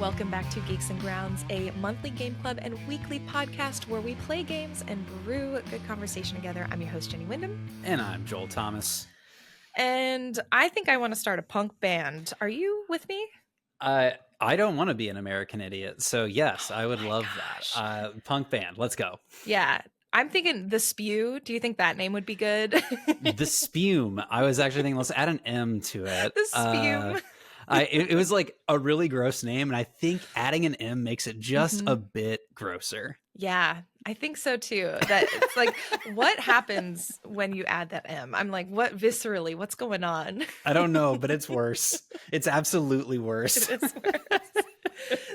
welcome back to Geeks Grounds, a monthly game club and weekly podcast where we play games and brew good conversation together. I'm your host, Jenny Wyndham. And I'm Joel Thomas. And I think I want to start a punk band. Are you with me? I don't want to be an American idiot, so yes, I would love that. Punk band, let's go. Yeah, I'm thinking The Spew. Do you think that name would be good? The Spume. I was actually thinking, let's add an M to it. The Spume. It was like a really gross name, and I think adding an M makes it just a bit grosser. Yeah, I think so too. That it's like, what happens when you add that M? I'm like, what viscerally? What's going on? I don't know, but it's worse. It's absolutely worse. It is worse.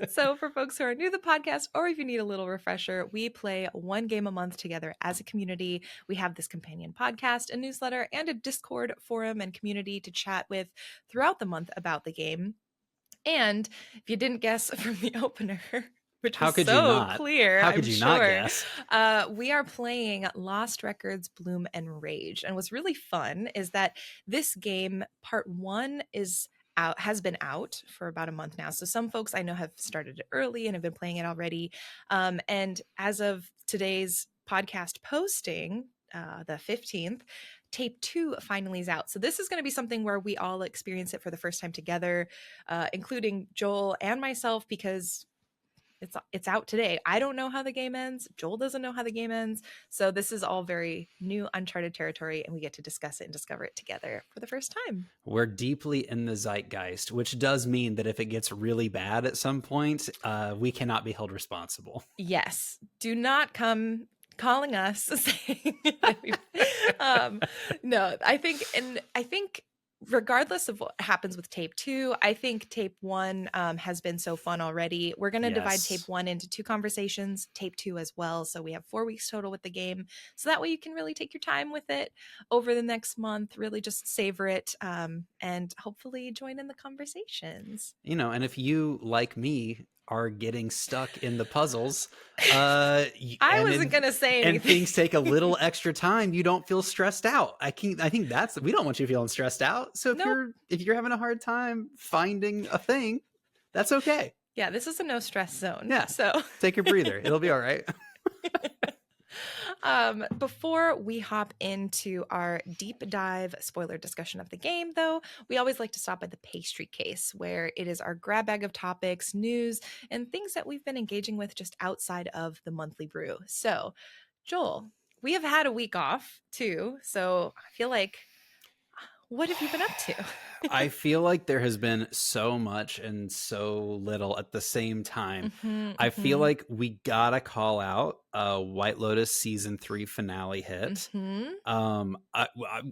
So for folks who are new to the podcast, or if you need a little refresher, we play one game a month together as a community. We have this companion podcast, a newsletter, and a Discord forum and community to chat with throughout the month about the game. And if you didn't guess from the opener, which was so clear, How could you not guess? We are playing Lost Records, Bloom and Rage. And what's really fun is that this game, part one, has been out for about a month now. So some folks I know have started it early and have been playing it already. And as of today's podcast posting, the 15th, Tape 2 finally is out. So this is going to be something where we all experience it for the first time together, including Joel and myself, because it's out today. I don't know how the game ends. Joel doesn't know how the game ends. So this is all very new, uncharted territory, and we get to discuss it and discover it together for the first time. We're deeply in the zeitgeist, which does mean that if it gets really bad at some point, we cannot be held responsible. Yes. Do not come calling us saying no, I think regardless of what happens with Tape 2, I think Tape 1 has been so fun already. We're going to divide Tape 1 into 2 conversations, Tape 2 as well. So we have 4 weeks total with the game. So that way you can really take your time with it over the next month, really just savor it, and hopefully join in the conversations. You know, and if you, like me, are getting stuck in the puzzles, I wasn't gonna say anything, and things take a little extra time, you don't feel stressed out. I think we don't want you feeling stressed out. So if you're having a hard time finding a thing, that's okay. Yeah, this is a no stress zone. Yeah, so take a breather. It'll be all right. Before we hop into our deep dive spoiler discussion of the game, though, we always like to stop at the pastry case, where it is our grab bag of topics, news, and things that we've been engaging with just outside of the monthly brew. So, Joel, we have had a week off too, so I feel like, what have you been up to? I feel like there has been so much and so little at the same time. I feel like we gotta call out White Lotus season 3 finale hit.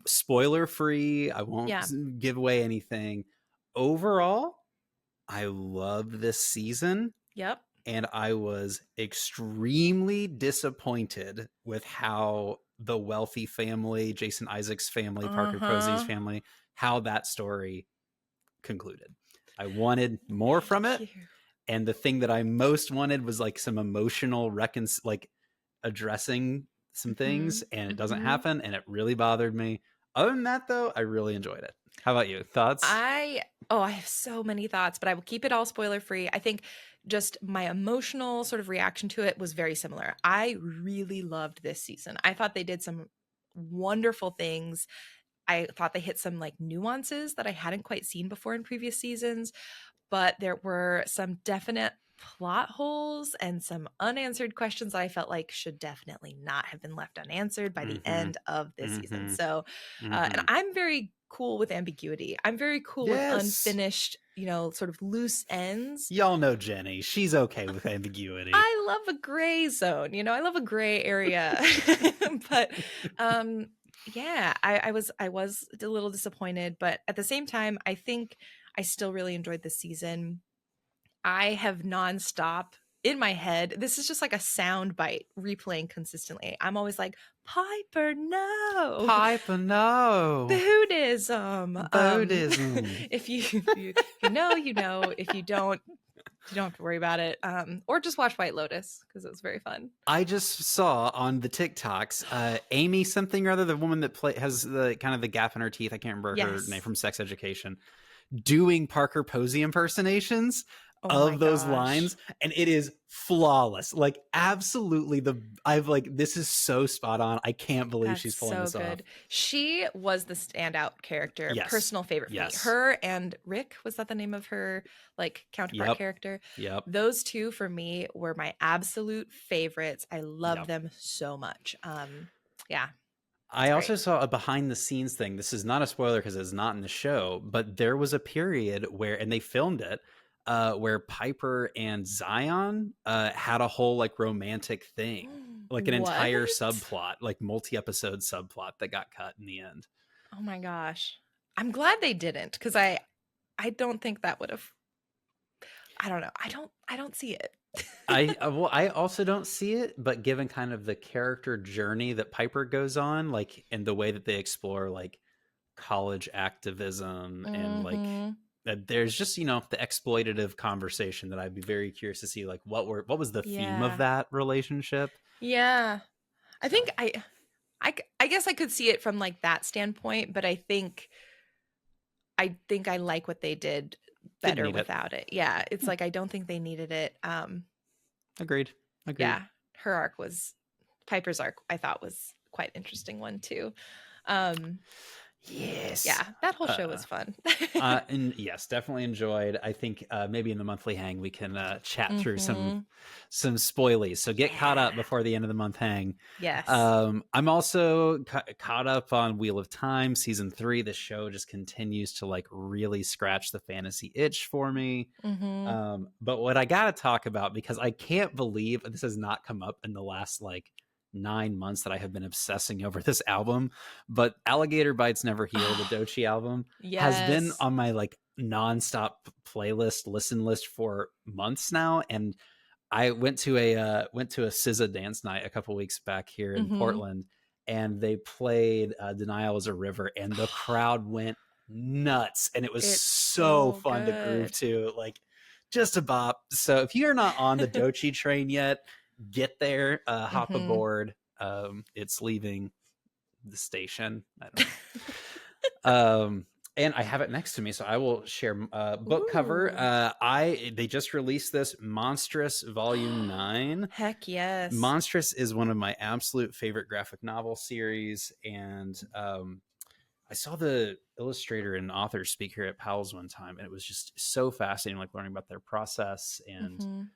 Spoiler free. I won't give away anything. Overall, I love this season. Yep. And I was extremely disappointed with how the wealthy family, Jason Isaacs' family, Parker Posey's family, how that story concluded. I wanted more from it. And the thing that I most wanted was like some emotional addressing some things, and it doesn't happen, and it really bothered me. Other than that, though, I really enjoyed it. How about you? Thoughts? I have so many thoughts, but I will keep it all spoiler free. I think just my emotional sort of reaction to it was very similar. I really loved this season. I thought they did some wonderful things. I thought they hit some like nuances that I hadn't quite seen before in previous seasons, but there were some definite plot holes and some unanswered questions that I felt like should definitely not have been left unanswered by the end of this season. So, and I'm very cool with ambiguity. I'm very cool with unfinished, sort of loose ends. Y'all know Jenny. She's okay with ambiguity. I love a gray zone. I love a gray area. But yeah, I was a little disappointed, but at the same time, I think I still really enjoyed this season. I have nonstop in my head. This is just like a sound bite replaying consistently. I'm always like, Piper, no. Piper, no. Buddhism. Buddhism. If you know, you know. If you don't have to worry about it. Or just watch White Lotus, because it was very fun. I just saw on the TikToks, Amy something or other, the woman that has the kind of the gap in her teeth, I can't remember her name, from Sex Education, doing Parker Posey impersonations. Oh my of those gosh. lines, and it is flawless. Like absolutely I've like, this is so spot on. I can't believe That's she's pulling so this off. good. She was the standout character, Yes. personal favorite for me. Yes. Her and Rick, was that the name of her like counterpart Yep. character? Yep. Those two for me were my absolute favorites. I love Yep. them so much. Yeah, it's I great. also saw a behind the scenes thing. This is not a spoiler because it's not in the show, but there was a period where, and they filmed it, where Piper and Zion had a whole like romantic thing, like an entire What? subplot, like multi-episode subplot that got cut in the end. Oh my gosh. I'm glad they didn't because I don't think that would have. I don't know. I don't see it. I also don't see it, but given kind of the character journey that Piper goes on, like, and the way that they explore like college activism and like Mm-hmm. there's just, you know, the exploitative conversation that I'd be very curious to see, like what was the theme of Yeah. that relationship. Yeah. I So think I guess I could see it from like that standpoint, but I think I like what they did didn't better need it. without it. Yeah, it's like I don't think they needed it. Agreed. Agreed. Yeah, her arc was Piper's arc I thought was quite interesting one too. Um Yes. yeah, that whole show uh was fun. and yes, definitely enjoyed. I think maybe in the monthly hang we can chat through Mhm. some spoilies, so get caught Yeah. up before the end of the month hang. Yes. I'm also caught up on Wheel of Time season 3. The show just continues to like really scratch the fantasy itch for me. Mhm. But what I gotta talk about, because I can't believe this has not come up in the last like 9 months that I have been obsessing over this album, but Alligator Bites Never Heal, the Dochi album, has been Yes. on my like nonstop playlist listen list for months now. And I went to a SZA dance night a couple weeks back here in Mhm. Portland, and they played "Denial Is a River," and the crowd went nuts, and it was It's so so fun to groove good. to, like just a bop. So if you're not on the Dochi train yet, get there, hop Mhm. aboard. It's leaving the station. I don't know. And I have it next to me, so I will share book cover. Ooh. They just released this Monstrous Volume 9. Heck yes. Monstrous is one of my absolute favorite graphic novel series, and I saw the illustrator and author speak here at Powell's one time, and it was just so fascinating, like learning about their process and Mhm.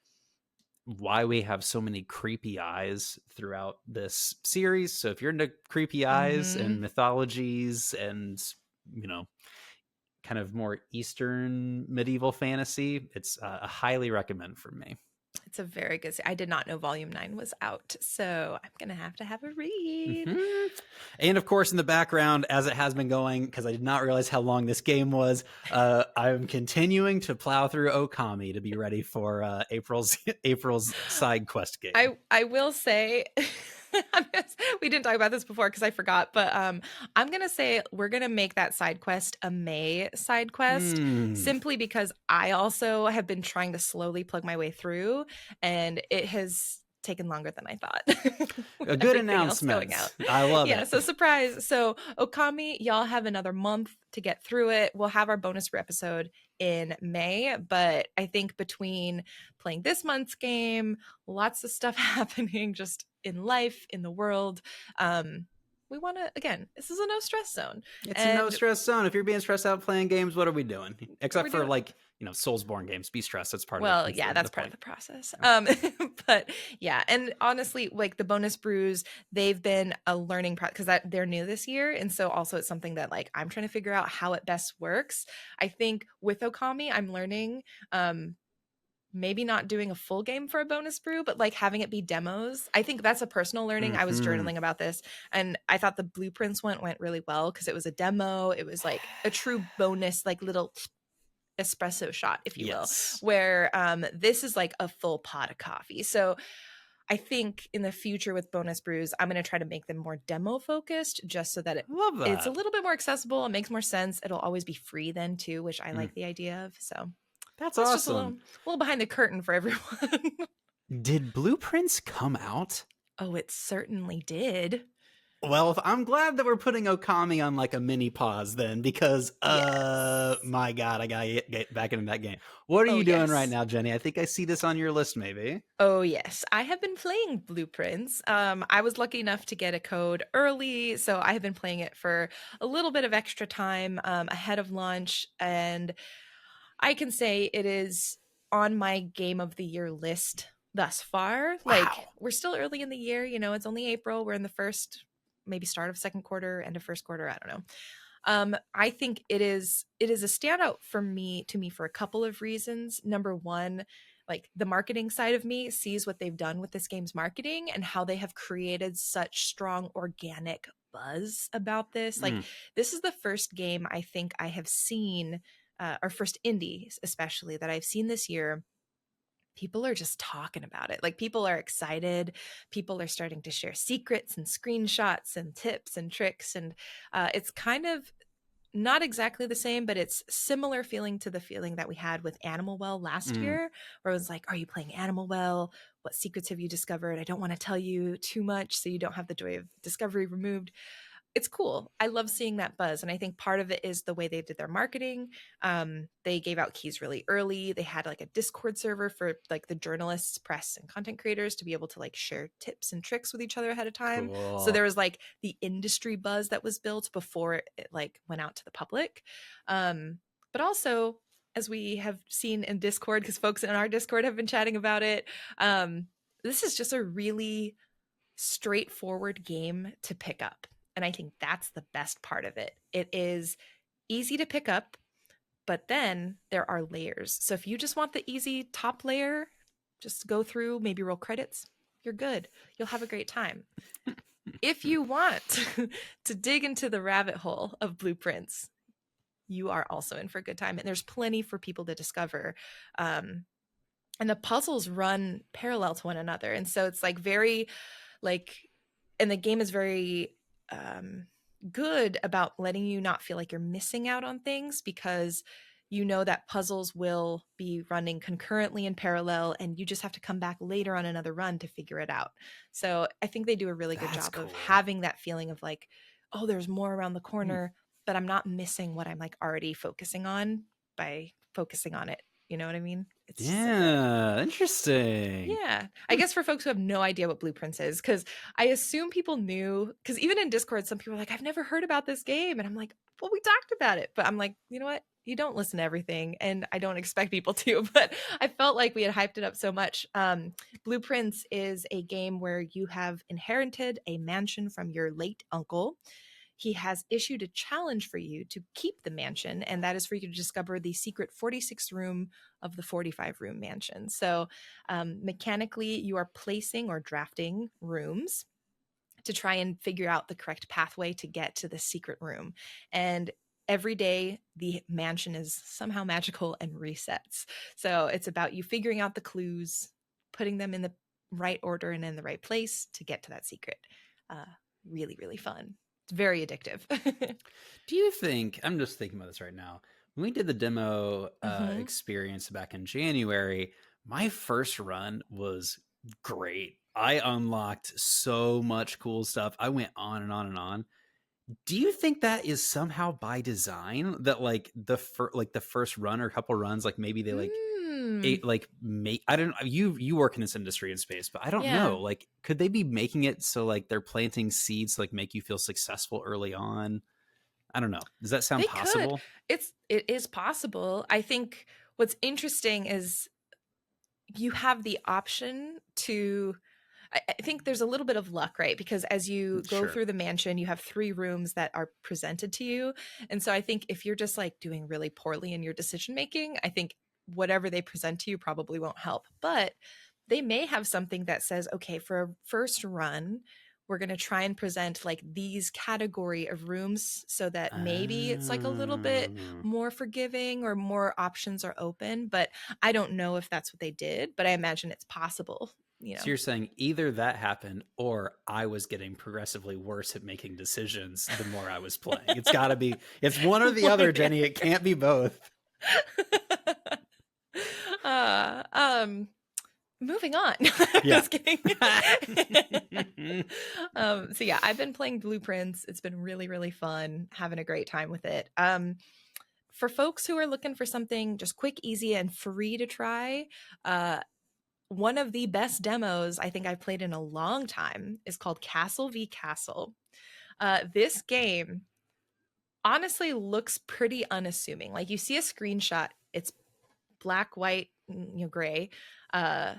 why we have so many creepy eyes throughout this series. So if you're into creepy eyes and Mhm. mythologies and, you know, kind of more Eastern medieval fantasy, it's a highly recommend from me. It's a very good I did not know volume 9 was out, so I'm gonna have a read. Mm-hmm. And of course, in the background, as it has been going, because I did not realize how long this game was, I'm continuing to plow through Okami to be ready for April's side quest game. I will say we didn't talk about this before because I forgot, but I'm gonna say we're gonna make that side quest a May side quest Hmm. simply because I also have been trying to slowly plug my way through, and it has taken longer than I thought with A good everything else going out. announcement. I love Yeah, it. so surprise. So Okami, y'all have another month to get through it. We'll have our bonus for episode in May, but I think between playing this month's game, lots of stuff happening just in life, in the world. We want to, again, this is a no stress zone. It's a no And stress zone. If you're being stressed out playing games, what are we doing? we're Except for doing, like, you know, Soulsborne games. Be stressed. That's part of well, that's yeah, the that's part of point. the process. Yeah. But yeah, and honestly, like the bonus brews, they've been a learning because they're new this year, and so also it's something that like I'm trying to figure out how it best works. I think with Okami, I'm learning. Maybe not doing a full game for a bonus brew, but like having it be demos. I think that's a personal learning. I was Mm-hmm. journaling about this and I thought the blueprints went really well because it was a demo. It was like a true bonus, like little espresso shot, if you will, Yes. where this is like a full pot of coffee. So I think in the future with bonus brews, I'm going to try to make them more demo focused just so that Love it's a that. little bit more accessible. It makes more sense. It'll always be free then too, which I Mm. like the idea of. So That's that's just awesome. a little behind the curtain for everyone. Did blueprints come out? Oh, it certainly did. Well, I'm glad that we're putting Okami on like a mini pause then, because Yes. my god, I gotta get back into that game. What are Oh, you doing right yes. now, Jenny? I think I see this on your list, maybe. Oh, yes. I have been playing Blueprints. I was lucky enough to get a code early, so I have been playing it for a little bit of extra time ahead of launch, and I can say it is on my game of the year list thus far. Like, Wow. we're still early in the year, you know, it's only April. We're in the first, maybe start of second quarter, end of first quarter. I don't know. I think it is a standout for me to me for a couple of reasons. Number one, like the marketing side of me sees what they've done with this game's marketing and how they have created such strong organic buzz about this. Like Mm, this is the first game I think I have seen, or first indie especially that I've seen this year. People are just talking about it. Like people are excited. People are starting to share secrets and screenshots and tips and tricks. And it's kind of not exactly the same, but it's similar feeling to the feeling that we had with Animal Well last mm. year, where it was like, are you playing Animal Well? What secrets have you discovered? I don't want to tell you too much so you don't have the joy of discovery removed. It's cool. I love seeing that buzz. And I think part of it is the way they did their marketing. They gave out keys really early. They had like a Discord server for like the journalists, press, and content creators to be able to like share tips and tricks with each other ahead of time. So Cool. there was like the industry buzz that was built before it like went out to the public. But also, as we have seen in Discord, because folks in our Discord have been chatting about it, um, this is just a really straightforward game to pick up. And I think that's the best part of it. It is easy to pick up, but then there are layers. So if you just want the easy top layer, just go through, maybe roll credits, you're good. You'll have a great time. If you want to dig into the rabbit hole of blueprints, you are also in for a good time. And there's plenty for people to discover. And the puzzles run parallel to one another. And so it's like very like, and the game is very good about letting you not feel like you're missing out on things because you know that puzzles will be running concurrently in parallel and you just have to come back later on another run to figure it out. So I think they do a really good That's job of cool. having that feeling of like, oh, there's more around the Hmm. corner, but I'm not missing what I'm like already focusing on by focusing on it. You know what I mean? It's just so good. Yeah, interesting. Yeah. I guess for folks who have no idea what Blueprints is, because I assume people knew, because even in Discord, some people are like, I've never heard about this game. And I'm like, well, we talked about it. But I'm like, you know what? You don't listen to everything. And I don't expect people to, but I felt like we had hyped it up so much. Blueprints is a game where you have inherited a mansion from your late uncle. He has issued a challenge for you to keep the mansion, and that is for you to discover the secret 46 room of the 45 room mansion. So, mechanically, you are placing or drafting rooms to try and figure out the correct pathway to get to the secret room. And every day, the mansion is somehow magical and resets. So, it's about you figuring out the clues, putting them in the right order and in the right place to get to that secret. Uh, Really, really fun. It's very addictive. Do you think, I'm just thinking about this right now, when we did the demo Hmm. experience back in January, my first run was great. I unlocked so much cool stuff. I went on and on and on. Do you think that is somehow by design, that like the first run or couple runs, like maybe they like Mm, it like make, I don't know, you work in this industry in space, but I don't yeah, know, like could they be making it so like they're planting seeds to like make you feel successful early on? I don't know. Does that sound they could. possible? It is possible. I think what's interesting is you have the option to I think there's a little bit of luck, right? Because as you go Sure. through the mansion, you have three rooms that are presented to you. And so I think if you're just like doing really poorly in your decision making, I think whatever they present to you probably won't help. But they may have something that says, okay, for a first run, we're going to try and present like these category of rooms so that maybe it's like a little bit Oh. more forgiving or more options are open. But I don't know if that's what they did, but I imagine it's possible, you So know. you're saying either that happened or I was getting progressively worse at making decisions the more I was playing. It's got to be, it's one or the One or other, the Jenny. It can't be both. other. uh, um, moving on. Yeah. Just kidding. So yeah, I've been playing Blueprints. It's been really, really fun, having a great time with it. For folks who are looking for something just quick, easy, and free to try, one of the best demos I think I've played in a long time is called Castle v Castle. This game honestly looks pretty unassuming. Like you see a screenshot, it's black, white, gray. Uh,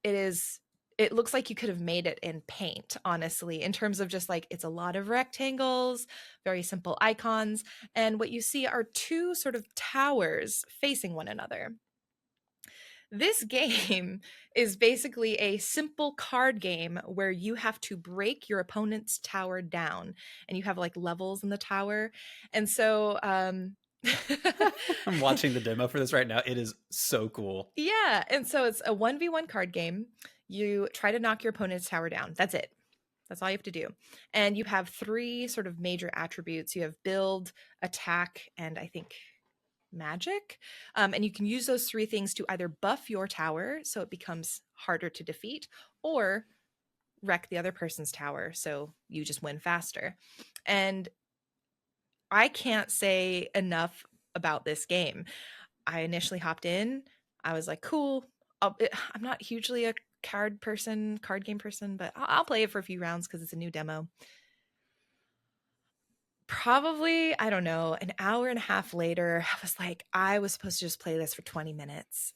it looks like you could have made it in paint, honestly, in terms of just like it's a lot of rectangles, very simple icons, and what you see are two sort of towers facing one another. This game is basically a simple card game where you have to break your opponent's tower down, and you have like levels in the tower. And so I'm watching the demo for this right now. It is so cool. yeah, and so it's a 1v1 card game. You try to knock your opponent's tower down. That's it. That's all you have to do. And you have three sort of major attributes. You have build, attack, and I think magic. And you can use those three things to either buff your tower so it becomes harder to defeat, or wreck the other person's tower so you just win faster. And I can't say enough about this game. I initially hopped in. I was like, cool. I'm not hugely a card game person, but I'll play it for a few rounds because it's a new demo. Probably, I don't know, an hour and a half later, I was like, I was supposed to just play this for 20 minutes.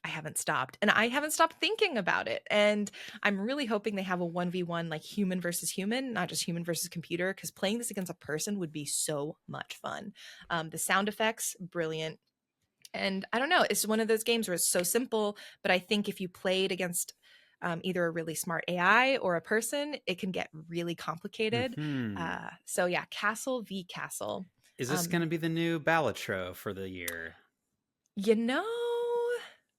I haven't stopped. And I haven't stopped thinking about it. And I'm really hoping they have a 1v1, like human versus human, not just human versus computer, because playing this against a person would be so much fun. The sound effects, brilliant. And I don't know, it's one of those games where it's so simple, but I think if you played against either a really smart AI or a person, it can get really complicated. Mm-hmm. So yeah, Castle v Castle. Is this going to be the new Balatro for the year? You know,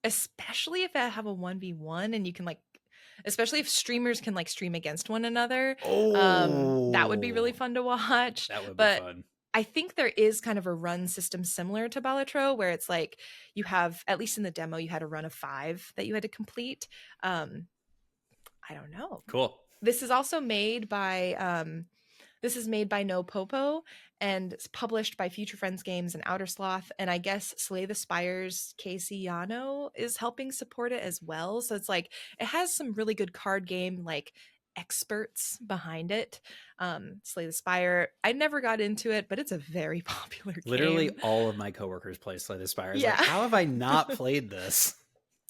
especially if I have a 1v1 and you can like, especially if streamers can like stream against one another, that would be really fun to watch. That would be But fun. I think there is kind of a run system similar to Balatro where it's like you have, at least in the demo, you had a run of 5 that you had to complete. I don't know. Cool. This is also made by No Popo, and it's published by Future Friends Games and Outer Sloth. And I guess Slay the Spire's Casey Yano is helping support it as well. So it's like it has some really good card game like experts behind it. Slay the Spire, I never got into it, but it's a very popular Literally game. all of my coworkers play Slay the Spire. Yeah. Like, how have I not played this?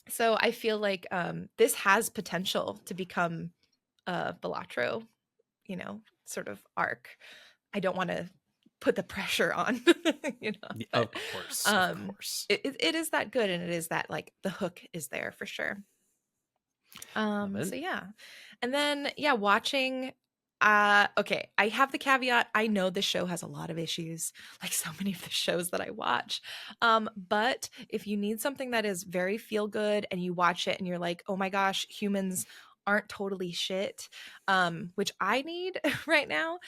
So I feel like this has potential to become a Balatro, sort of arc. I don't want to put the pressure on, but, of course. It is that good, and it is that like the hook is there for sure. So yeah. And then watching okay, I have the caveat, I know the show has a lot of issues, like so many of the shows that I watch. But if you need something that is very feel good and you watch it and you're like, oh my gosh, humans aren't totally shit, which I need right now.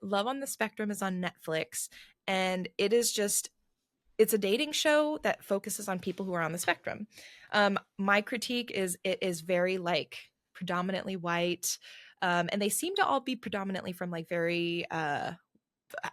Love on the Spectrum is on Netflix, and it's a dating show that focuses on people who are on the spectrum. My critique is it is very like predominantly white, and they seem to all be predominantly from like very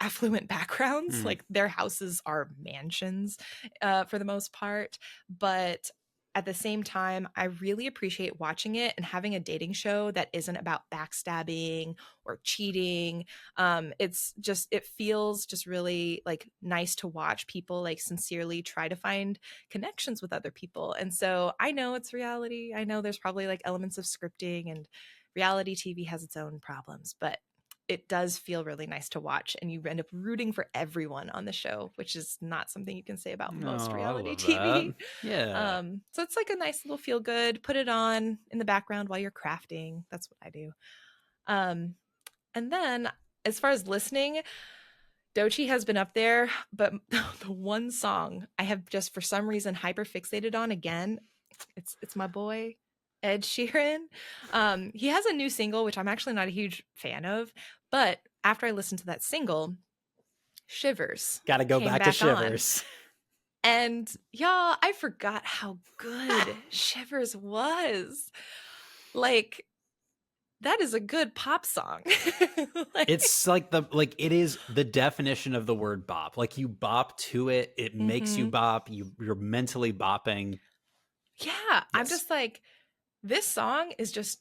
affluent backgrounds. Like their houses are mansions for the most part, but at the same time, I really appreciate watching it and having a dating show that isn't about backstabbing or cheating. It feels just really like nice to watch people like sincerely try to find connections with other people. And so I know it's reality. I know there's probably like elements of scripting, and reality TV has its own problems, but it does feel really nice to watch, and you end up rooting for everyone on the show, which is not something you can say about most reality TV. Yeah. So it's like a nice little feel good. Put it on in the background while you're crafting. That's what I do. And then as far as listening, Dochi has been up there, but the one song I have just for some reason hyper fixated on again, it's my boy Ed Sheeran. He has a new single, which I'm actually not a huge fan of, but after I listened to that single, Shivers. Gotta go back to Shivers. And y'all, I forgot how good Shivers was. Like, that is a good pop song. It's like it is the definition of the word bop. Like, you bop to it, it makes you bop, you're mentally bopping. Yeah, I'm Yes. just like, this song is just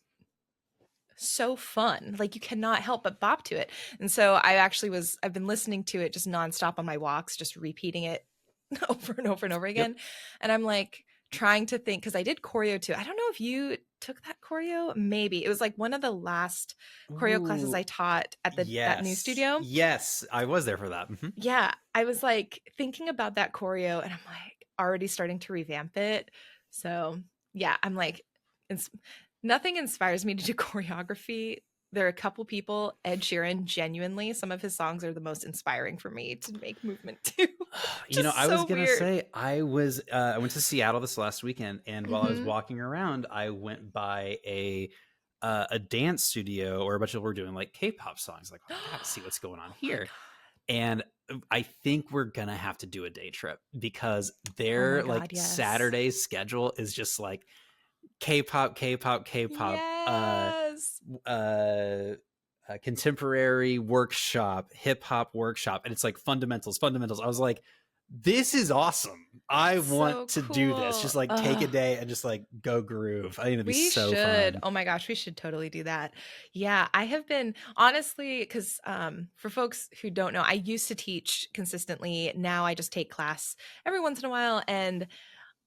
so fun. Like, you cannot help but bop to it. And so I've been listening to it just nonstop on my walks, just repeating it over and over and over again. Yep. And I'm like trying to think, because I did choreo too. I don't know if you took that choreo. Maybe it was like one of the last choreo classes Ooh, I taught at that new yes. studio. Yes, I was there for that. Mm-hmm. Yeah, I was like thinking about that choreo, and I'm like already starting to revamp it. So yeah, I'm like, ins- nothing inspires me to do choreography. There are a couple people, Ed Sheeran, genuinely, some of his songs are the most inspiring for me to make movement to. Just I was so gonna weird. say, I went to Seattle this last weekend, and while I was Hmm. walking around, I went by a dance studio where a bunch of people were doing like K-pop songs. Like, oh, I gotta see what's going on Oh my here. god. And I think we're gonna have to do a day trip, because Oh my their god, like yes. Saturday schedule is just like K-pop, K-pop, K-pop, Yes. uh, contemporary workshop, hip hop workshop, and it's like fundamentals, fundamentals. I was like, this is awesome. I That's want so to do this. Just cool. like take a Ugh. day and just like go groove. I think it'd be We so should. fun. Oh my gosh, we should totally do that. Yeah, I have been honestly, because for folks who don't know, I used to teach consistently. Now I just take class every once in a while. And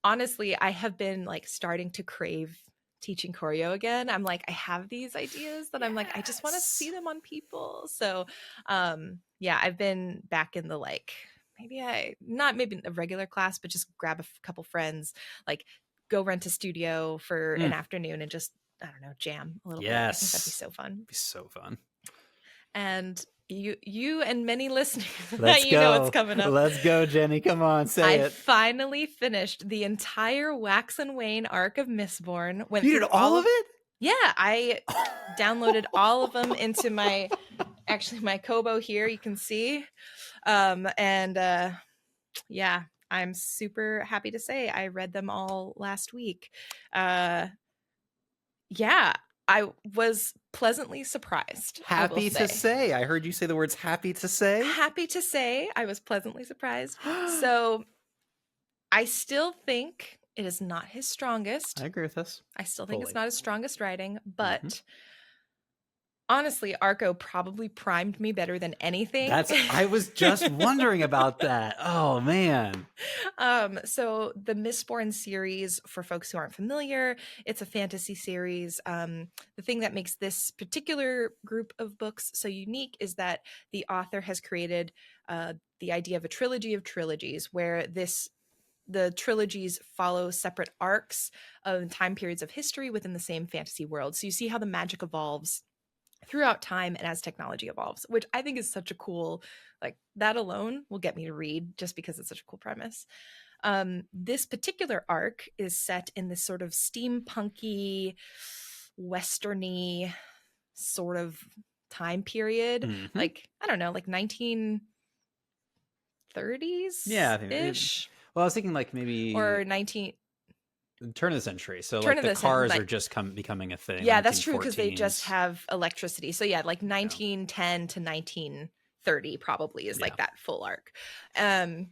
honestly, I have been like starting to crave teaching choreo again. I'm like, I have these ideas that I'm like, I just want to see Yes. them on people. So yeah, I've been back in the like, not maybe a regular class, but just grab a couple friends, like go rent a studio for an Mm, afternoon and just, I don't know, jam a little bit. I think that'd be yes. so fun. It'd be so fun. And you and many listeners that Let's you know what's go. coming up. Let's go, Jenny. Come on, say I it. finally finished the entire Wax and Wane arc of Mistborn. Went You did through all of it? yeah, I downloaded all of them into my Kobo here, you can see. And yeah, I'm super happy to say I read them all last week. Uh yeah, I was pleasantly surprised, I will Happy to say. say. I heard you say the words happy to say. Happy to say I was pleasantly surprised. So I still think it is not his strongest. I agree with this. I still think it's Fully. not his strongest writing, Mm-hmm. but honestly, Arco probably primed me better than anything. I was just wondering about that. Oh man. So the Mistborn series, for folks who aren't familiar, it's a fantasy series. The thing that makes this particular group of books so unique is that the author has created the idea of a trilogy of trilogies, where the trilogies follow separate arcs of time periods of history within the same fantasy world. So you see how the magic evolves throughout time and as technology evolves, which I think is such a cool, like that alone will get me to read just because it's such a cool premise. This particular arc is set in this sort of steampunky, westerny sort of time period, Mm-hmm. like I don't know, like 1930s Yeah, I think ish well, I was thinking like maybe or 19 turn of the century. So turn like of the the century. cars are Like, just becoming a thing, yeah, that's true because they just 1914s. have electricity. So yeah, like Yeah. 1910 to 1930 probably is Yeah. like that full arc. Um,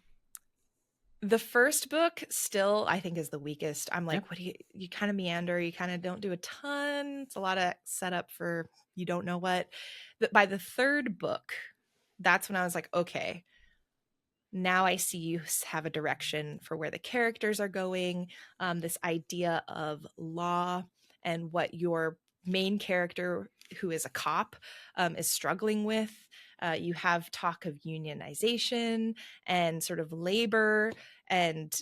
the first book still I think is the weakest. I'm Yeah. like, what do you kind of meander, you kind of don't do a ton. It's a lot of setup for you don't know what. But by the third book, that's when I was like, okay, now I see you have a direction for where the characters are going. This idea of law and what your main character, who is a cop, is struggling with. You have talk of unionization and sort of labor, and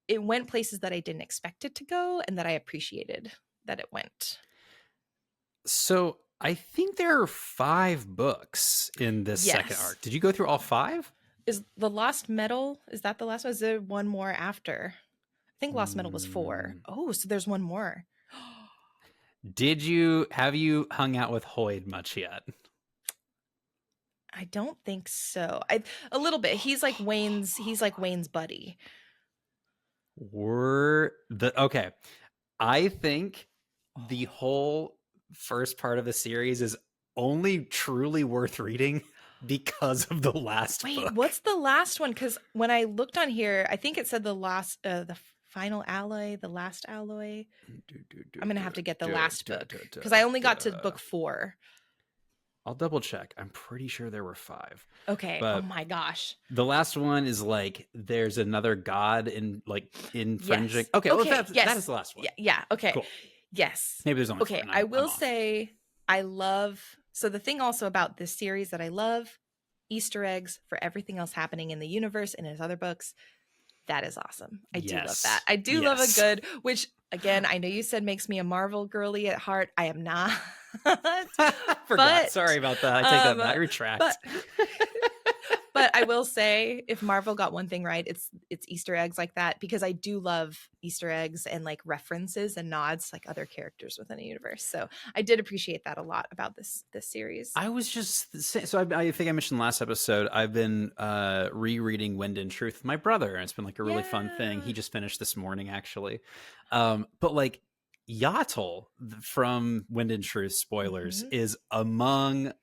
it went places that I didn't expect it to go and that I appreciated that it went. So I think there are 5 books in this second Yes. arc. Did you go through all 5? Is the Lost Metal, is that the last one? Is there one more after? I think Lost Metal was 4. Mm. Oh, so there's one more. Have you hung out with Hoyd much yet? I don't think so. A little bit. He's like Wayne's buddy. Okay. I think the whole first part of the series is only truly worth reading because of the last Wait, book. what's the last one? Because when I looked on here, I think it said the final alloy, the last alloy. I'm gonna have to get the last book because I only got to book 4. I'll double check. I'm pretty sure there were 5. Okay. Oh But my gosh. the last one is like there's another god in like infringing. Yes. Okay, well Okay. that Yes. is the last one. Yeah. Yeah. Okay. Cool. Yes. Maybe there's only 4. Okay. And I I'm will off. say I love. So the thing also about this series that I love, Easter eggs for everything else happening in the universe and his other books. That is awesome. I do love that. I do love a good, which again, I know you said makes me a Marvel girly at heart. I am not. Forgot. Sorry about that. I take that back. Retract. But I will say, if Marvel got one thing right, it's Easter eggs like that, because I do love Easter eggs and like references and nods like other characters within a universe. So I did appreciate that a lot about this series. I was just so I think I mentioned last episode. I've been rereading Wind and Truth with my brother, and it's been like a really fun thing. He just finished this morning, actually. But like Yachtl from Wind and Truth, spoilers, is among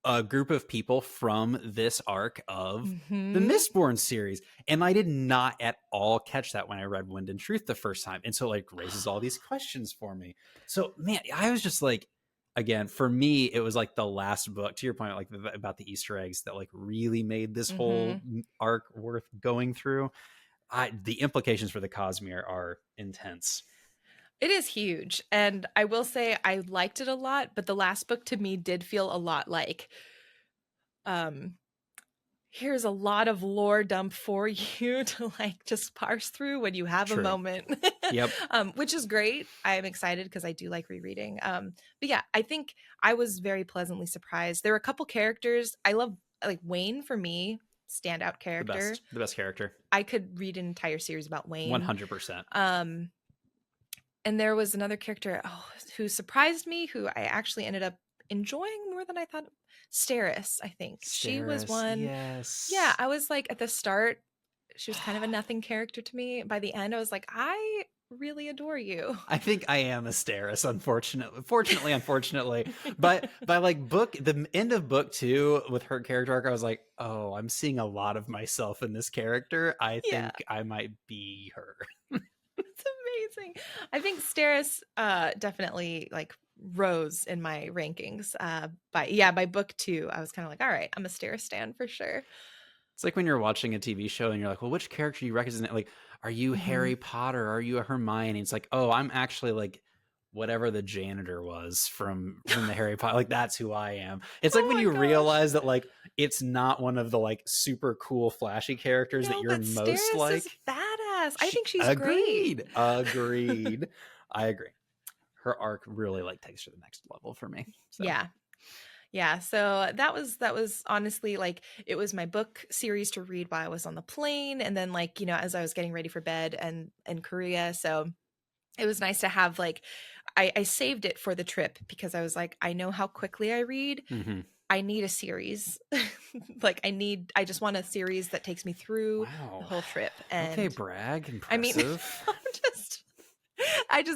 a group of people from this arc of the Mistborn series. And I did not at all catch that when I read Wind and Truth the first time. And so like raises all these questions for me. So man, I was just like, again, for me, it was like the last book, to your point, like about the Easter eggs that like really made this whole arc worth going through. The implications for the Cosmere are intense. It is huge. And I will say I liked it a lot, but the last book to me did feel a lot like, here's a lot of lore dump for you to like just parse through when you have a moment. Yep. Which is great. I'm excited because I do like rereading. But yeah, I think I was very pleasantly surprised. There were a couple characters I love, like Wayne for me, standout character. The best character. I could read an entire series about Wayne. 100%. And there was another character who surprised me, who I actually ended up enjoying more than I thought. Steris, I think. She was one. Yes. Yeah, I was like, at the start, she was kind of a nothing character to me. By the end, I was like, I really adore you. I think I am a Steris, unfortunately. But by like the end of book 2 with her character arc, I was like, oh, I'm seeing a lot of myself in this character. I think I might be her. It's amazing. I think Steris definitely like rose in my rankings. By book 2, I was kind of like, all right, I'm a Steris stan for sure. It's like when you're watching a TV show and you're like, well, which character do you represent? Like, are you Harry Potter? Are you a Hermione? It's like, oh, I'm actually like whatever the janitor was from the Harry Potter. Like, that's who I am. It's like when you realize that like it's not one of the like super cool flashy characters that you're most Steris like. Is badass. I think she's Agreed. great. Agreed. I agree. Her arc really like takes to the next level for me. So. Yeah, so that was honestly like, it was my book series to read while I was on the plane, and then like, you know, as I was getting ready for bed and in Korea. So it was nice to have like, I saved it for the trip because I was like, I know how quickly I read. I need a series. Like I just want a series that takes me through the whole trip. And okay, brag. Impressive. I mean,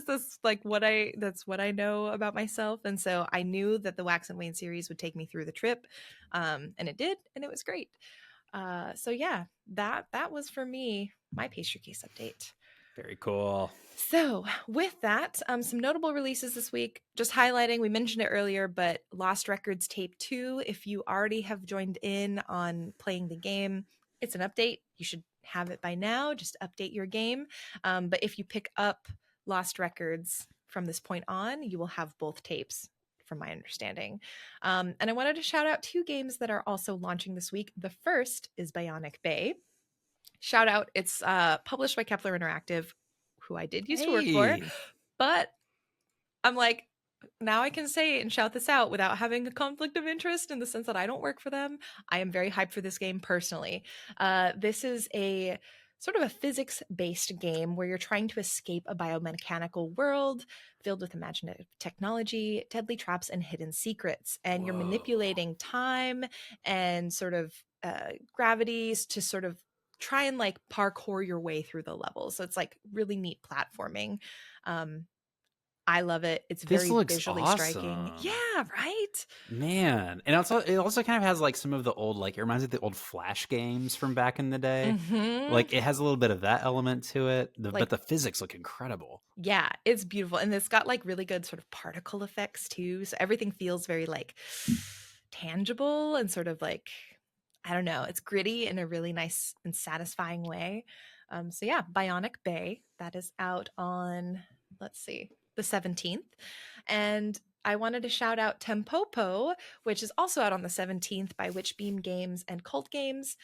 that's like that's what I know about myself. And so I knew that the Wax and Wayne series would take me through the trip. And it did, and it was great. So yeah, that was for me, my pastry case update. Very cool. So with that, some notable releases this week, just highlighting, we mentioned it earlier, but Lost Records Tape 2, if you already have joined in on playing the game, it's an update. You should have it by now. Just update your game. But if you pick up Lost Records from this point on, you will have both tapes, from my understanding. And I wanted to shout out 2 games that are also launching this week. The first is Bionic Bay. Shout out. It's published by Kepler Interactive, who I did used to work for. But I'm like, now I can say and shout this out without having a conflict of interest, in the sense that I don't work for them. I am very hyped for this game personally. This is a sort of a physics-based game where you're trying to escape a biomechanical world filled with imaginative technology, deadly traps, and hidden secrets. And you're Whoa. manipulating time and sort of gravities to sort of try and like parkour your way through the levels. So it's like really neat platforming. Um, I love it. It's This very looks visually striking. awesome. Yeah, right? Man. And also it also kind of has like some of the old, like it reminds me of the old Flash games from back in the day. Mm-hmm. Like it has a little bit of that element to it. But Like, the physics look incredible. yeah, it's beautiful. And it's got like really good sort of particle effects too. So everything feels very like tangible and sort of like, I don't know, it's gritty in a really nice and satisfying way. So yeah, Bionic Bay, that is out on, let's see, the 17th. And I wanted to shout out Tempopo, which is also out on the 17th by Witchbeam Games and Cult Games.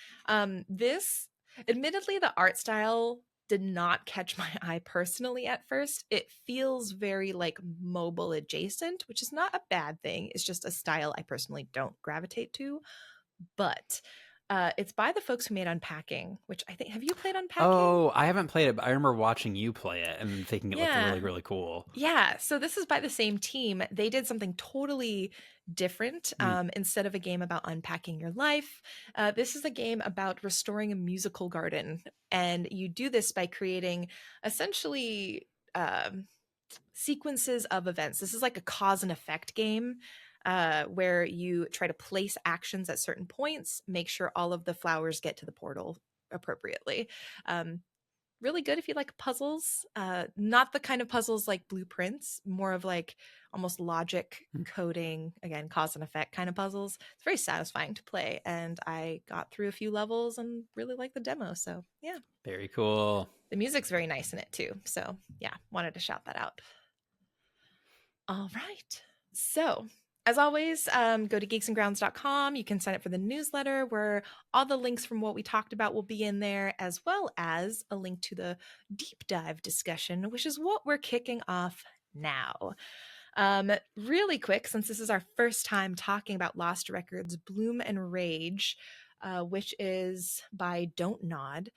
This, admittedly, the art style did not catch my eye personally at first. It feels very like mobile adjacent, which is not a bad thing. It's just a style I personally don't gravitate to. But it's by the folks who made Unpacking, which I think, have you played Unpacking? Oh, I haven't played it, but I remember watching you play it and thinking it looked Yeah. really, really cool. Yeah, so this is by the same team. They did something totally different. Mm. Instead of a game about unpacking your life, this is a game about restoring a musical garden. And you do this by creating essentially sequences of events. This is like a cause and effect game where you try to place actions at certain points, make sure all of the flowers get to the portal appropriately. Um, Really good if you like puzzles. Not the kind of puzzles like blueprints, more of like almost logic Mm. coding, again, cause and effect kind of puzzles. It's very satisfying to play. And I got through a few levels and really liked the demo. So yeah, Very cool. the music's very nice in it too. So yeah, wanted to shout that out. All right. So, as always, go to geeksandgrounds.com. You can sign up for the newsletter where all the links from what we talked about will be in there, as well as a link to the deep dive discussion, which is what we're kicking off now. Really quick, since this is our first time talking about Lost Records Bloom and Rage, which is by Don't Nod.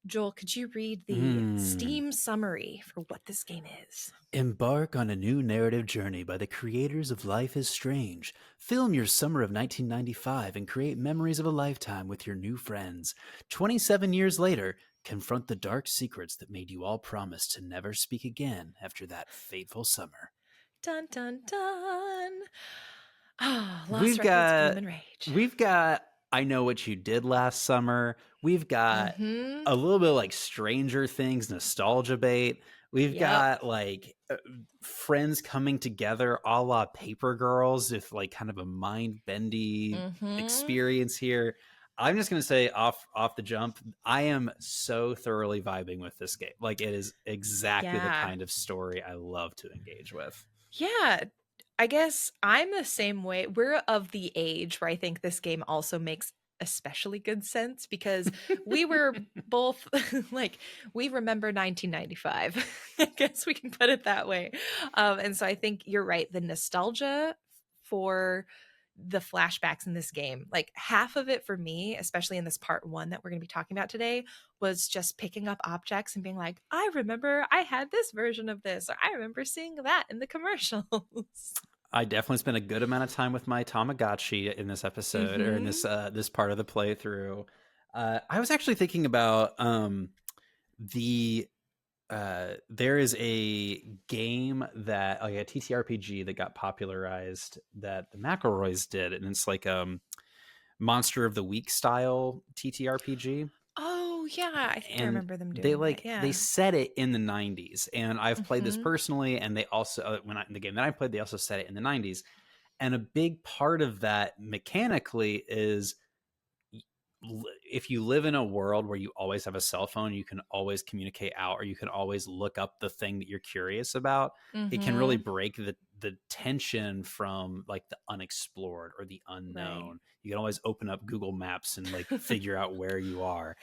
Joel, could you read the Mm. Steam summary for what this game is? Embark on a new narrative journey by the creators of Life is Strange. Film your summer of 1995 and create memories of a lifetime with your new friends. 27 years later, confront the dark secrets that made you all promise to never speak again after that fateful summer. Dun dun dun. Ah, Lost We've Records, Bloom got and Rage. we've got I Know What You Did Last Summer. We've got Mm-hmm. a little bit of like Stranger Things nostalgia bait. We've Yep. got like friends coming together a la Paper Girls, if like kind of a mind bendy Mm-hmm. experience here. I'm just gonna say off the jump, I am so thoroughly vibing with this game. Like it is exactly the Yeah. kind of story I love to engage with. Yeah. I guess I'm the same way. We're of the age where I think this game also makes especially good sense because we were both like we remember 1995. I guess we can put it that way. And so I think you're right. The nostalgia for the flashbacks in this game, like half of it for me, especially in this part one that we're going to be talking about today, was just picking up objects and being like, I remember I had this version of this, or I remember seeing that in the commercials. I definitely spent a good amount of time with my Tamagotchi in this episode or in Mm-hmm. this part of the playthrough. I was actually thinking about the there is a game that like a TTRPG that got popularized that the McElroys did, and it's like Monster of the Week style TTRPG. Oh yeah, I think I And remember them they doing that. like they Yeah. set it in the 90s, and I've played this Mm-hmm. personally, and they also the game that I played, they also set it in the 90s. And a big part of that mechanically is if you live in a world where you always have a cell phone, you can always communicate out, or you can always look up the thing that you're curious about. It can really Mm-hmm. break the tension from like the unexplored or the Right. unknown. You can always open up Google Maps and like figure out where you are.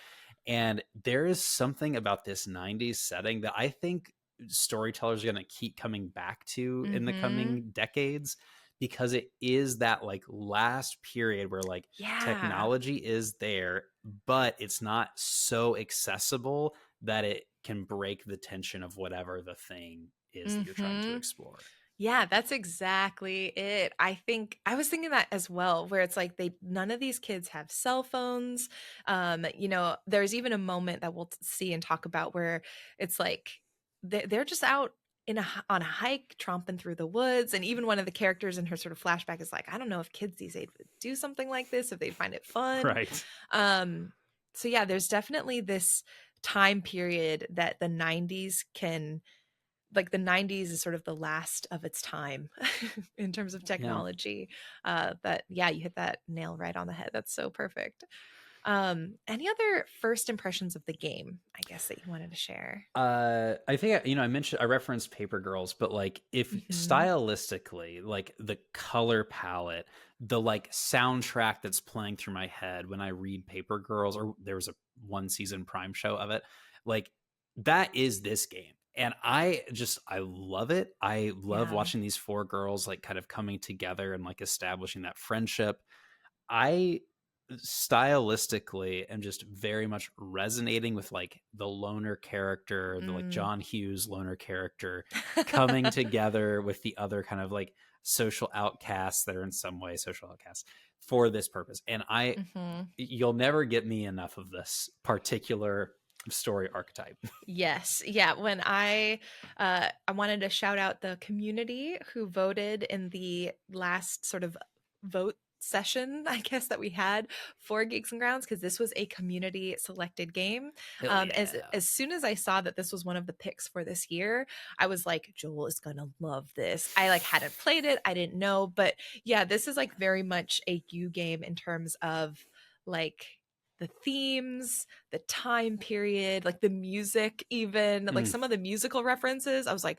And there is something about this 90s setting that I think storytellers are going to keep coming back to in the Mm-hmm. coming decades, because it is that like last period where like Yeah. technology is there, but it's not so accessible that it can break the tension of whatever the thing is that you're trying to Mhm. explore. Yeah, that's exactly it. I think I was thinking that as well, where it's like they none of these kids have cell phones. There's even a moment that we'll see and talk about where it's like they're just out on a hike, tromping through the woods, and even one of the characters in her sort of flashback is like, I don't know if kids these days would do something like this, if they'd find it fun. Right. Um, so yeah, there's definitely this time period that the 90s is sort of the last of its time in terms of Yeah. technology. But yeah, you hit that nail right on the head. That's so perfect. Any other first impressions of the game, I guess, that you wanted to share? I think I referenced Paper Girls, but like if Hmm. stylistically, like the color palette, the like soundtrack that's playing through my head when I read Paper Girls, or there was a one season Prime show of it, like that is this game. And I love it. I love Yeah. watching these four girls like kind of coming together and like establishing that friendship. I stylistically am just very much resonating with like the loner character, the like Mm. John Hughes loner character coming together with the other kind of like social outcasts that are in some way social outcasts for this purpose. And Hmm. you'll never get me enough of this particular story archetype. Yes. Yeah. When I wanted to shout out the community who voted in the last sort of vote session, I guess, that we had for Geeks and Grounds, because this was a community selected game. Hell As yeah. soon as I saw that this was one of the picks for this year, I was like, Joel is gonna love this. I like hadn't played it, I didn't know, but yeah, this is like very much a you game in terms of like the themes, the time period, like the music, even like Mm. some of the musical references. I was like,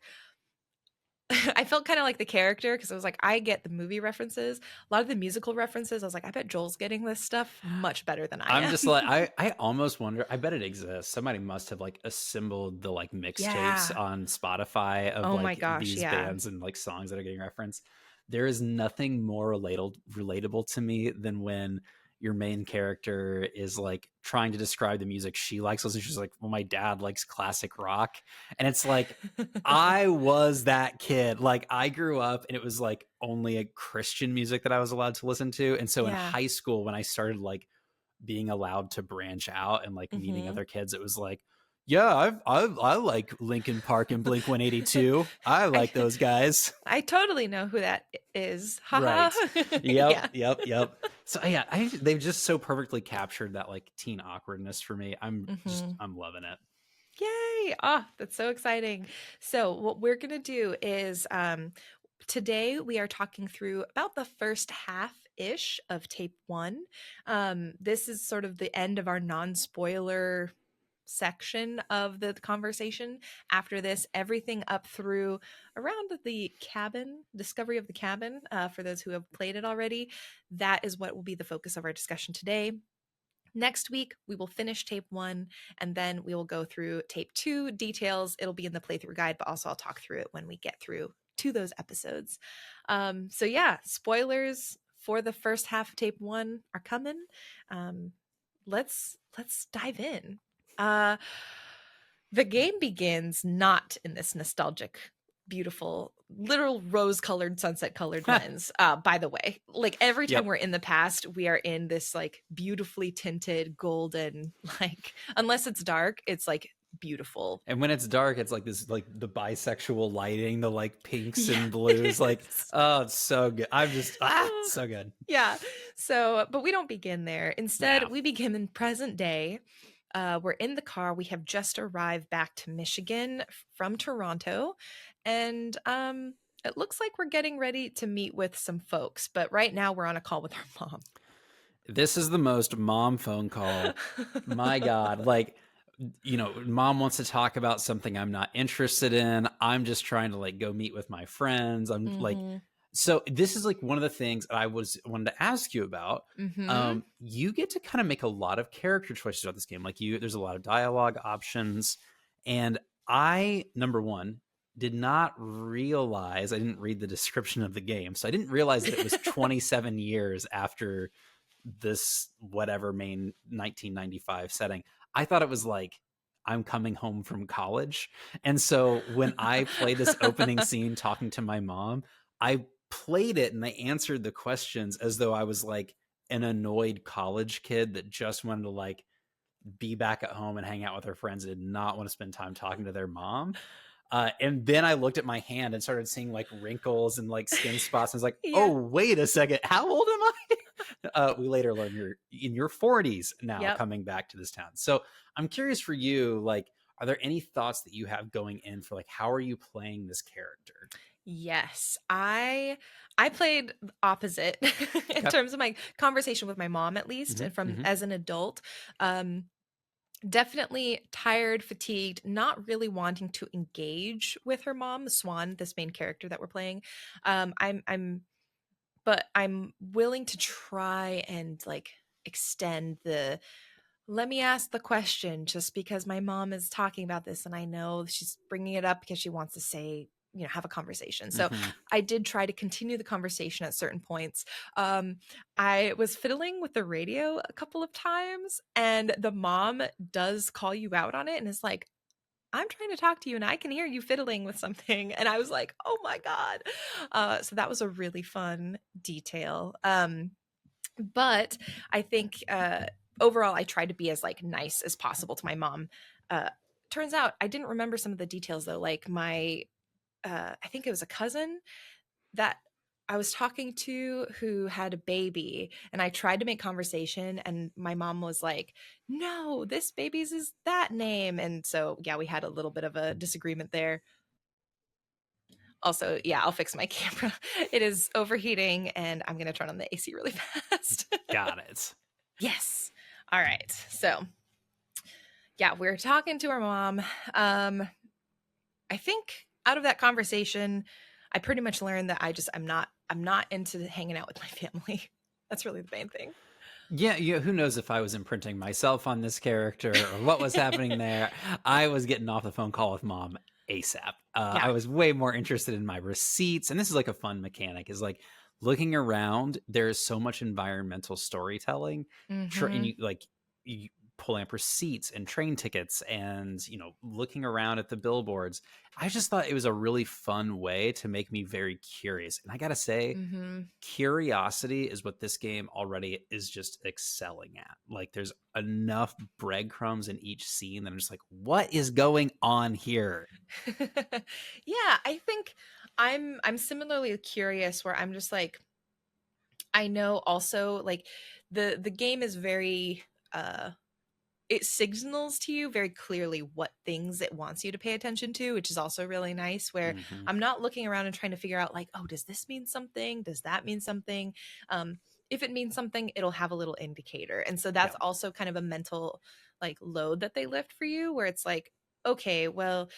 I felt kind of like the character because I was like, I get the movie references. A lot of the musical references, I was like, I bet Joel's getting this stuff much better than I I'm just am. like I almost wonder. I bet it exists. Somebody must have like assembled the like mixtapes Yeah. on Spotify of Oh my like gosh. these Yeah. bands and like songs that are getting referenced. There is nothing more relatable to me than when your main character is like trying to describe the music she likes. Listening, she's like, "Well, my dad likes classic rock," and it's like I was that kid. Like I grew up and it was like only a Christian music that I was allowed to listen to, and so in Yeah. high school when I started like being allowed to branch out and like meeting Hmm. other kids, it was like, yeah, I like Linkin Park and Blink 182. I I like those guys. I totally know who that is. Haha. Right. Yep. Yeah. Yep. Yep. So yeah, they've just so perfectly captured that like teen awkwardness for me. Hmm. I'm loving it. Yay! Ah, that's so exciting. So, what we're going to do is today we are talking through about the first half ish of tape one. This is sort of the end of our non spoiler section of the conversation. After this, everything up through around the cabin, discovery of the cabin, for those who have played it already, that is what will be the focus of our discussion today. Next week, we will finish tape one and then we will go through tape two details. It'll be in the playthrough guide, but also I'll talk through it when we get through to those episodes. So, yeah, spoilers for the first half of tape one are coming. Um, let's dive in. Uh, the game begins not in this nostalgic, beautiful, literal rose colored, sunset colored lens. By the way, like every time Yep. we're in the past, we are in this like beautifully tinted golden, like, unless it's dark, it's like beautiful. And when it's dark, it's like this, like the bisexual lighting, the like pinks Yeah, and it blues. Like, is. oh, it's so good. Oh, So good. yeah. So, but we don't begin there. Instead, Yeah. we begin in present day. We're in the car. We have just arrived back to Michigan from Toronto. And it looks like we're getting ready to meet with some folks. But right now, we're on a call with our mom. This is the most mom phone call. My God. Like, mom wants to talk about something I'm not interested in. I'm just trying to like go meet with my friends. I'm like, Mm-hmm. so this is like one of the things I wanted to ask you about. Mm-hmm. You get to kind of make a lot of character choices about this game. Like there's a lot of dialogue options. And number one, did not realize, I didn't read the description of the game, so I didn't realize that it was 27 years after this whatever main 1995 setting. I thought it was like I'm coming home from college. And so when I played this opening scene talking to my mom, I played it and I answered the questions as though I was like an annoyed college kid that just wanted to like be back at home and hang out with her friends and did not want to spend time talking to their mom. And then I looked at my hand and started seeing like wrinkles and like skin spots. And I was like, Yeah. oh, wait a second. How old am I? We later learned you're in your 40s now, Yep. coming back to this town. So I'm curious for you, like, are there any thoughts that you have going in for like, how are you playing this character? Yes, I played opposite in Okay. terms of my conversation with my mom, at least, and from as an adult. Um, Definitely tired, fatigued, not really wanting to engage with her mom, Swan, this main character that we're playing. But I'm willing to try and like extend the let me ask the question just because my mom is talking about this and I know she's bringing it up because she wants to say, have a conversation. So I did try to continue the conversation at certain points. I was fiddling with the radio a couple of times, and the mom does call you out on it and is like, I'm trying to talk to you and I can hear you fiddling with something. And I was like, oh my God. So that was a really fun detail. But I think overall, I tried to be as like nice as possible to my mom. Uh, Turns out I didn't remember some of the details though. Like I think it was a cousin that I was talking to who had a baby, and I tried to make conversation, and my mom was like, "No, this baby's is that name," and so yeah, we had a little bit of a disagreement there. Also, yeah, I'll fix my camera. It is overheating, and I'm gonna turn on the AC really fast. Got it. Yes. All right. So, yeah, we're talking to our mom. I think out of that conversation, I pretty much learned that I'm not into hanging out with my family. That's really the main thing. Yeah, who knows if I was imprinting myself on this character or what was happening there. I was getting off the phone call with mom ASAP. Yeah. I was way more interested in my receipts. And this is like a fun mechanic, is like looking around. There's so much environmental storytelling. And Mhm. you pulling up receipts and train tickets and, looking around at the billboards. I just thought it was a really fun way to make me very curious. And I got to say, Mhm. curiosity is what this game already is just excelling at. Like there's enough breadcrumbs in each scene that I'm just like, what is going on here? Yeah, I think I'm similarly curious where I'm just like I know also like the game is very it signals to you very clearly what things it wants you to pay attention to, which is also really nice where Mm-hmm. I'm not looking around and trying to figure out like, oh, does this mean something? Does that mean something? If it means something, it'll have a little indicator. And so Yeah. that's also kind of a mental like load that they lift for you where it's like, okay, well,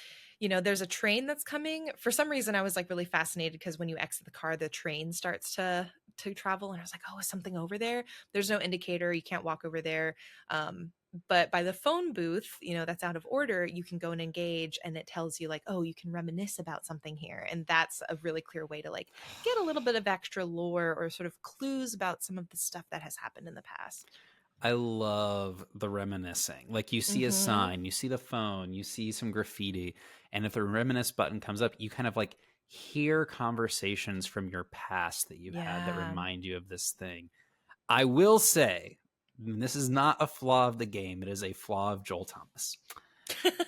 there's a train that's coming. For some reason I was like really fascinated because when you exit the car, the train starts to travel and I was like, oh, is something over there? There's no indicator, you can't walk over there. But by the phone booth, that's out of order, you can go and engage and it tells you like, oh, you can reminisce about something here. And that's a really clear way to like get a little bit of extra lore or sort of clues about some of the stuff that has happened in the past. I love the reminiscing. Like you see a Mhm. sign, you see the phone, you see some graffiti, and if the reminisce button comes up, you kind of like hear conversations from your past that you've had that Yeah. remind you of this thing. I will say, and this is not a flaw of the game, it is a flaw of Joel Thomas.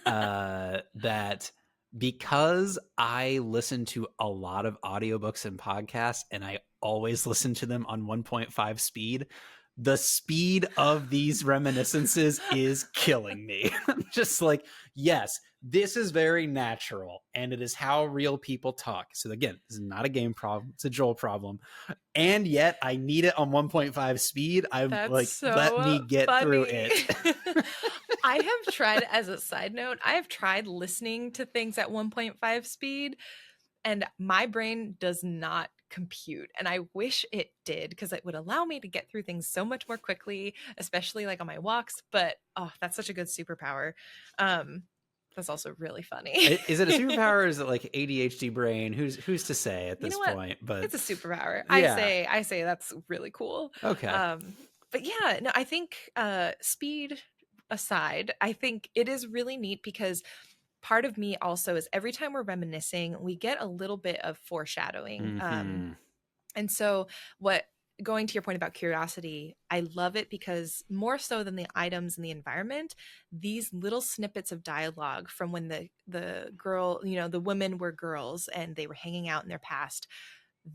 That because I listen to a lot of audiobooks and podcasts and I always listen to them on 1.5 speed, the speed of these reminiscences is killing me. I'm just like, yes, this is very natural and it is how real people talk. So again, this is not a game problem, it's a Joel problem. And yet I need it on 1.5 speed. I'm That's like, let me so get through funny. it. I have tried, as a side note, I have tried listening to things at 1.5 speed, and my brain does not compute. And I wish it did because it would allow me to get through things so much more quickly, especially like on my walks. But oh, that's such a good superpower. Um, That's also really funny. Is it a superpower or is it like ADHD brain? Who's to say at You know this what? point? But It's a superpower. yeah. I say that's really cool. Okay. But yeah, no, I think speed aside, I think it is really neat because part of me also is every time we're reminiscing, we get a little bit of foreshadowing. Mm-hmm. And so, what going to your point about curiosity, I love it because more so than the items and the environment, these little snippets of dialogue from when the girl, you know, the women were girls and they were hanging out in their past.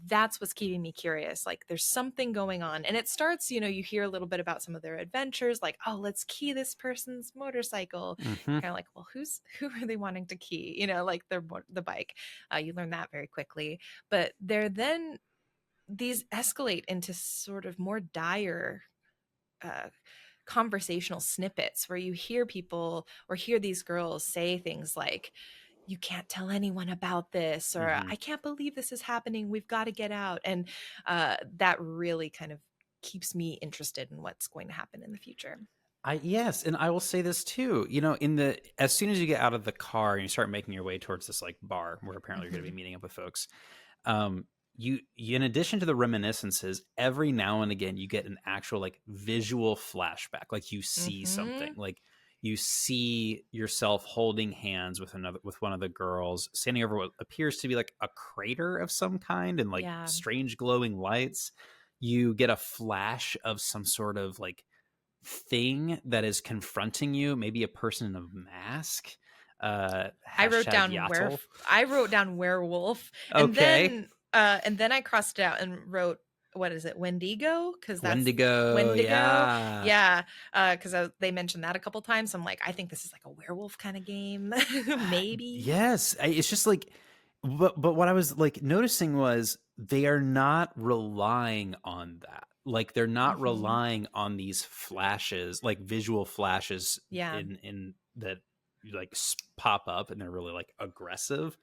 That's what's keeping me curious. Like there's something going on. And it starts, you know, you hear a little bit about some of their adventures, like, oh, let's key this person's motorcycle. Mm-hmm. Kind of like, well, who are they wanting to key? You know, like the bike. You learn that very quickly. But they're then these escalate into sort of more dire uh, conversational snippets where you hear people or hear these girls say things like, you can't tell anyone about this, or Mm-hmm. I can't believe this is happening. We've got to get out. And that really kind of keeps me interested in what's going to happen in the future. Yes, and I will say this too. You know, as soon as you get out of the car and you start making your way towards this like bar where apparently you're going to Mm-hmm. be meeting up with folks, you in addition to the reminiscences, every now and again you get an actual like visual flashback. Like you see something, Mm-hmm. like you see yourself holding hands with one of the girls, standing over what appears to be like a crater of some kind, and like Yeah. strange glowing lights. You get a flash of some sort of like thing that is confronting you, maybe a person in a mask. Hashtag Yaddle. I wrote down werewolf, Okay. and then I crossed it out and wrote, what is it, Wendigo? Because that's Wendigo, Wendigo. yeah. Yeah, because they mentioned that a couple times. So I'm like, I think this is like a werewolf kind of game, maybe. Yes, it's just like, but what I was like noticing was they are not relying on that. Like they're not Hmm. relying on these flashes, like visual flashes Yeah. in that like pop up and they're really like aggressive.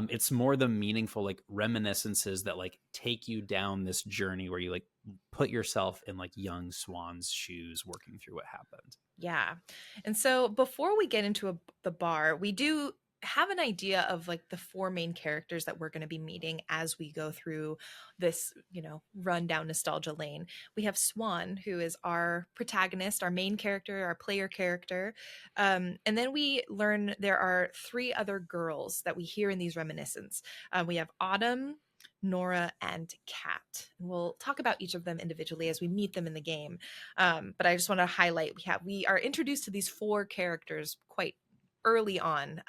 It's more the meaningful like reminiscences that like take you down this journey where you like put yourself in like young Swan's shoes working through what happened. Yeah. And so before we get into the bar, we do have an idea of like the four main characters that we're going to be meeting as we go through this, you know, run down nostalgia lane. We have Swan, who is our protagonist, our main character, our player character. And then we learn there are three other girls that we hear in these reminiscences. We have Autumn, Nora, and Kat. And we'll talk about each of them individually as we meet them in the game. But I just want to highlight we are introduced to these four characters quite early on,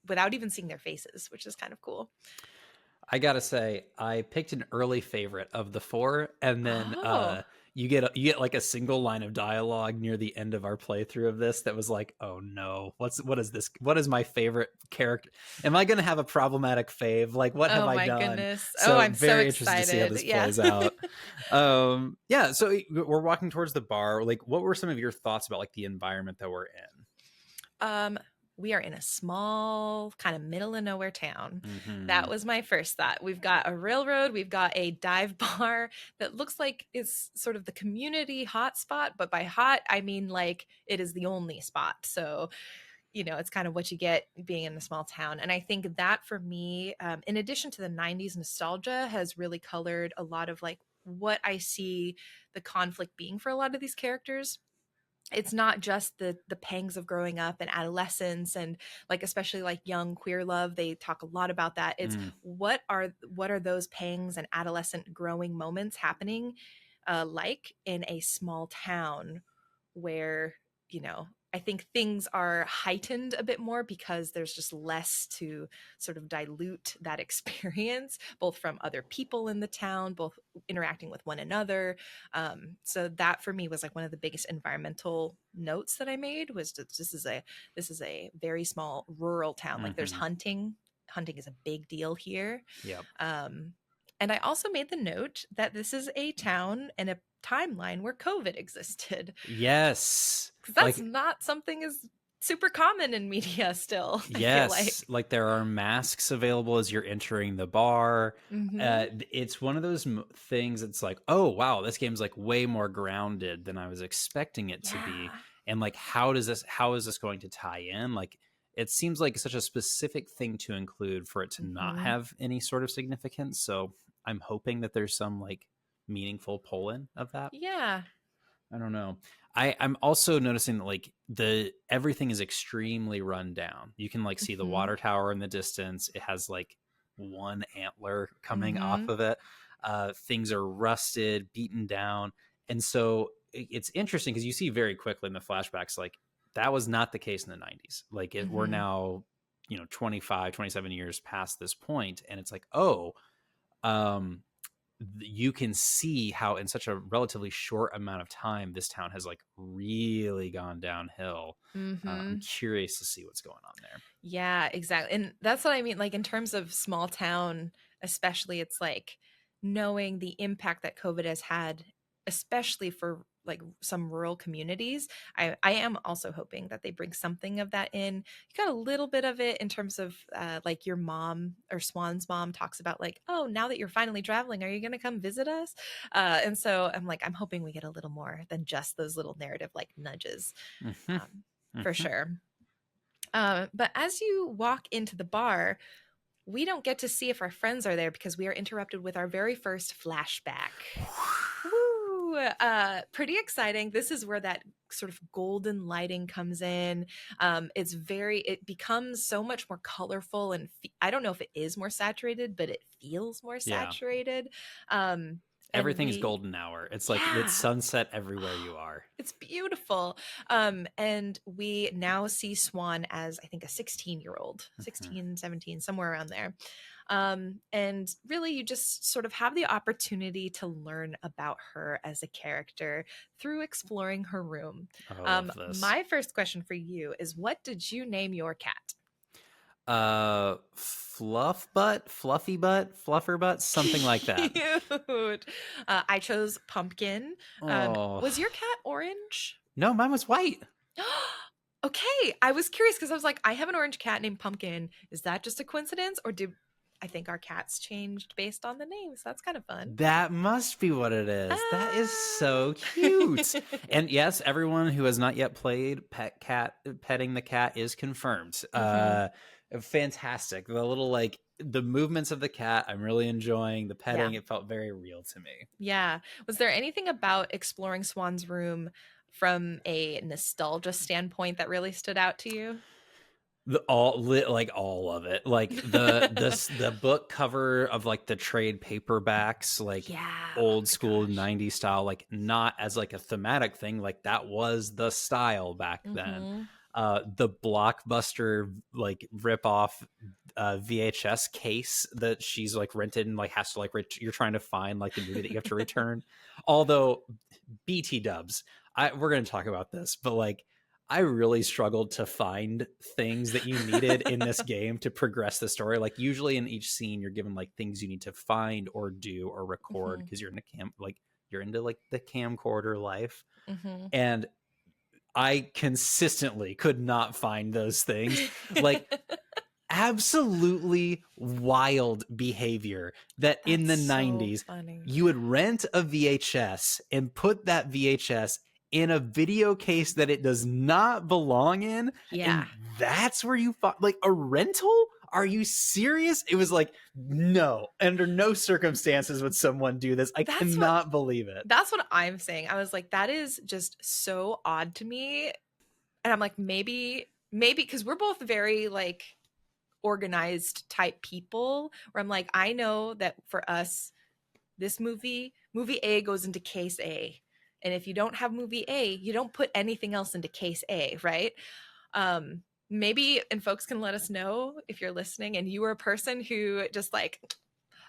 without even seeing their faces, which is kind of cool. I gotta say, I picked an early favorite of the four, and then Oh, you get like a single line of dialogue near the end of our playthrough of this that was like, oh no, what is this? What is my favorite character? Am I gonna have a problematic fave? Like, what have oh I my done? goodness. Oh, So I'm so very interested to see how excited. this Yeah. plays out. Yeah, so we're walking towards the bar. Like, what were some of your thoughts about like the environment that we're in? Um, we are in a small, kind of middle of nowhere town. Mm-hmm. That was my first thought. We've got a railroad, we've got a dive bar that looks like it's sort of the community hotspot, but by hot, I mean like it is the only spot. So, you know, it's kind of what you get being in a small town. And I think that for me, in addition to the 90s nostalgia, has really colored a lot of like what I see the conflict being for a lot of these characters. It's not just the pangs of growing up and adolescence and like especially like young queer love. They talk a lot about that. It's Mm. what are those pangs and adolescent growing moments happening like in a small town where, you know, I think things are heightened a bit more because there's just less to sort of dilute that experience, both from other people in the town, both interacting with one another. So that for me was like one of the biggest environmental notes that I made was that this is a very small rural town. Like there's Mm-hmm. hunting. Hunting is a big deal here. Yep. And I also made the note that this is a town and a timeline where COVID existed. Yes. Because that's Like not something is super common in media still, I feel yes, like. like there are masks available as you're entering the bar. Mm-hmm. It's one of those things. It's like, oh wow, this game's like way more grounded than I was expecting it to be. Yeah. And like, how is this going to tie in? Like, it seems like such a specific thing to include for it to not Mm-hmm. have any sort of significance. So I'm hoping that there's some like meaningful pull-in of that. Yeah. I don't know. I'm also noticing that like the everything is extremely run down. You can like see the Mm-hmm. water tower in the distance. It has like one antler coming Mm-hmm. off of it. Things are rusted, beaten down. And so it's interesting because you see very quickly in the flashbacks, like that was not the case in the 90s. Like we're Mm-hmm. now, 25, 27 years past this point, and it's like, oh, um, you can see how in such a relatively short amount of time this town has like really gone downhill. I'm Mm-hmm. curious to see what's going on there. Yeah, exactly. And that's what I mean. Like in terms of small town, especially, it's like knowing the impact that COVID has had, especially for like some rural communities. I am also hoping that they bring something of that in. You got a little bit of it in terms of like your mom or Swan's mom talks about like, oh, now that you're finally traveling, are you going to come visit us? And so I'm like, I'm hoping we get a little more than just those little narrative like nudges, Mm-hmm. for Mm-hmm. sure. But as you walk into the bar, we don't get to see if our friends are there because we are interrupted with our very first flashback. Woo! Pretty exciting. This is where that sort of golden lighting comes in. It becomes so much more colorful and I don't know if it is more saturated, but it feels more Yeah, saturated. Um, and everything's we, golden hour. It's like it's yeah. sunset everywhere you are. It's beautiful. And we now see Swan as, I think, a 16-year-old, Mm-hmm. 16, 17, somewhere around there. And really, you just sort of have the opportunity to learn about her as a character through exploring her room. I love this. My first question for you is, what did you name your cat? Fluff butt, fluffy butt, fluffer butt, something like that. Cute. I chose Pumpkin. Oh Was your cat orange? no, mine was white. Okay, I was curious because I was like, I have an orange cat named Pumpkin. Is that just a coincidence, or do I think our cats changed based on the names? That's kind of fun. That must be what it is. That is Ah. so cute. And yes, everyone who has not yet played petting the cat is confirmed. Mm-hmm. Fantastic. The little like the movements of the cat, I'm really enjoying. The Yeah, petting, it felt very real to me. yeah. Was there anything about exploring Swan's room from a nostalgia standpoint that really stood out to you? Like all of it, like the book cover of like the trade paperbacks, like Yeah. Oh old my school gosh. 90s style, like not as like a thematic thing, like that was the style back then. Mm-hmm. The blockbuster like rip off VHS case that she's like rented and like has to like you're trying to find like the movie that you have to return. Although BT dubs, we're going to talk about this, but like I really struggled to find things that you needed in this game to progress the story. Like usually in each scene, you're given like things you need to find or do or record Mm-hmm. because you're in a you're into like the camcorder life. Mm-hmm. And I consistently could not find those things. Like absolutely wild behavior that in That's the so 90s funny. you would rent a VHS and put that VHS in a video case that it does not belong in, Yeah. and that's where you find like a rental. Are you serious? It was like, no, under no circumstances would someone do this. I That's what cannot believe it. That's what I'm saying. I was like, that is just so odd to me. And I'm like, maybe because we're both very like organized type people, where I'm like, I know that for us, this movie A goes into case A. And if you don't have movie A, you don't put anything else into case A, right? Maybe, and folks can let us know if you're listening and you were a person who just like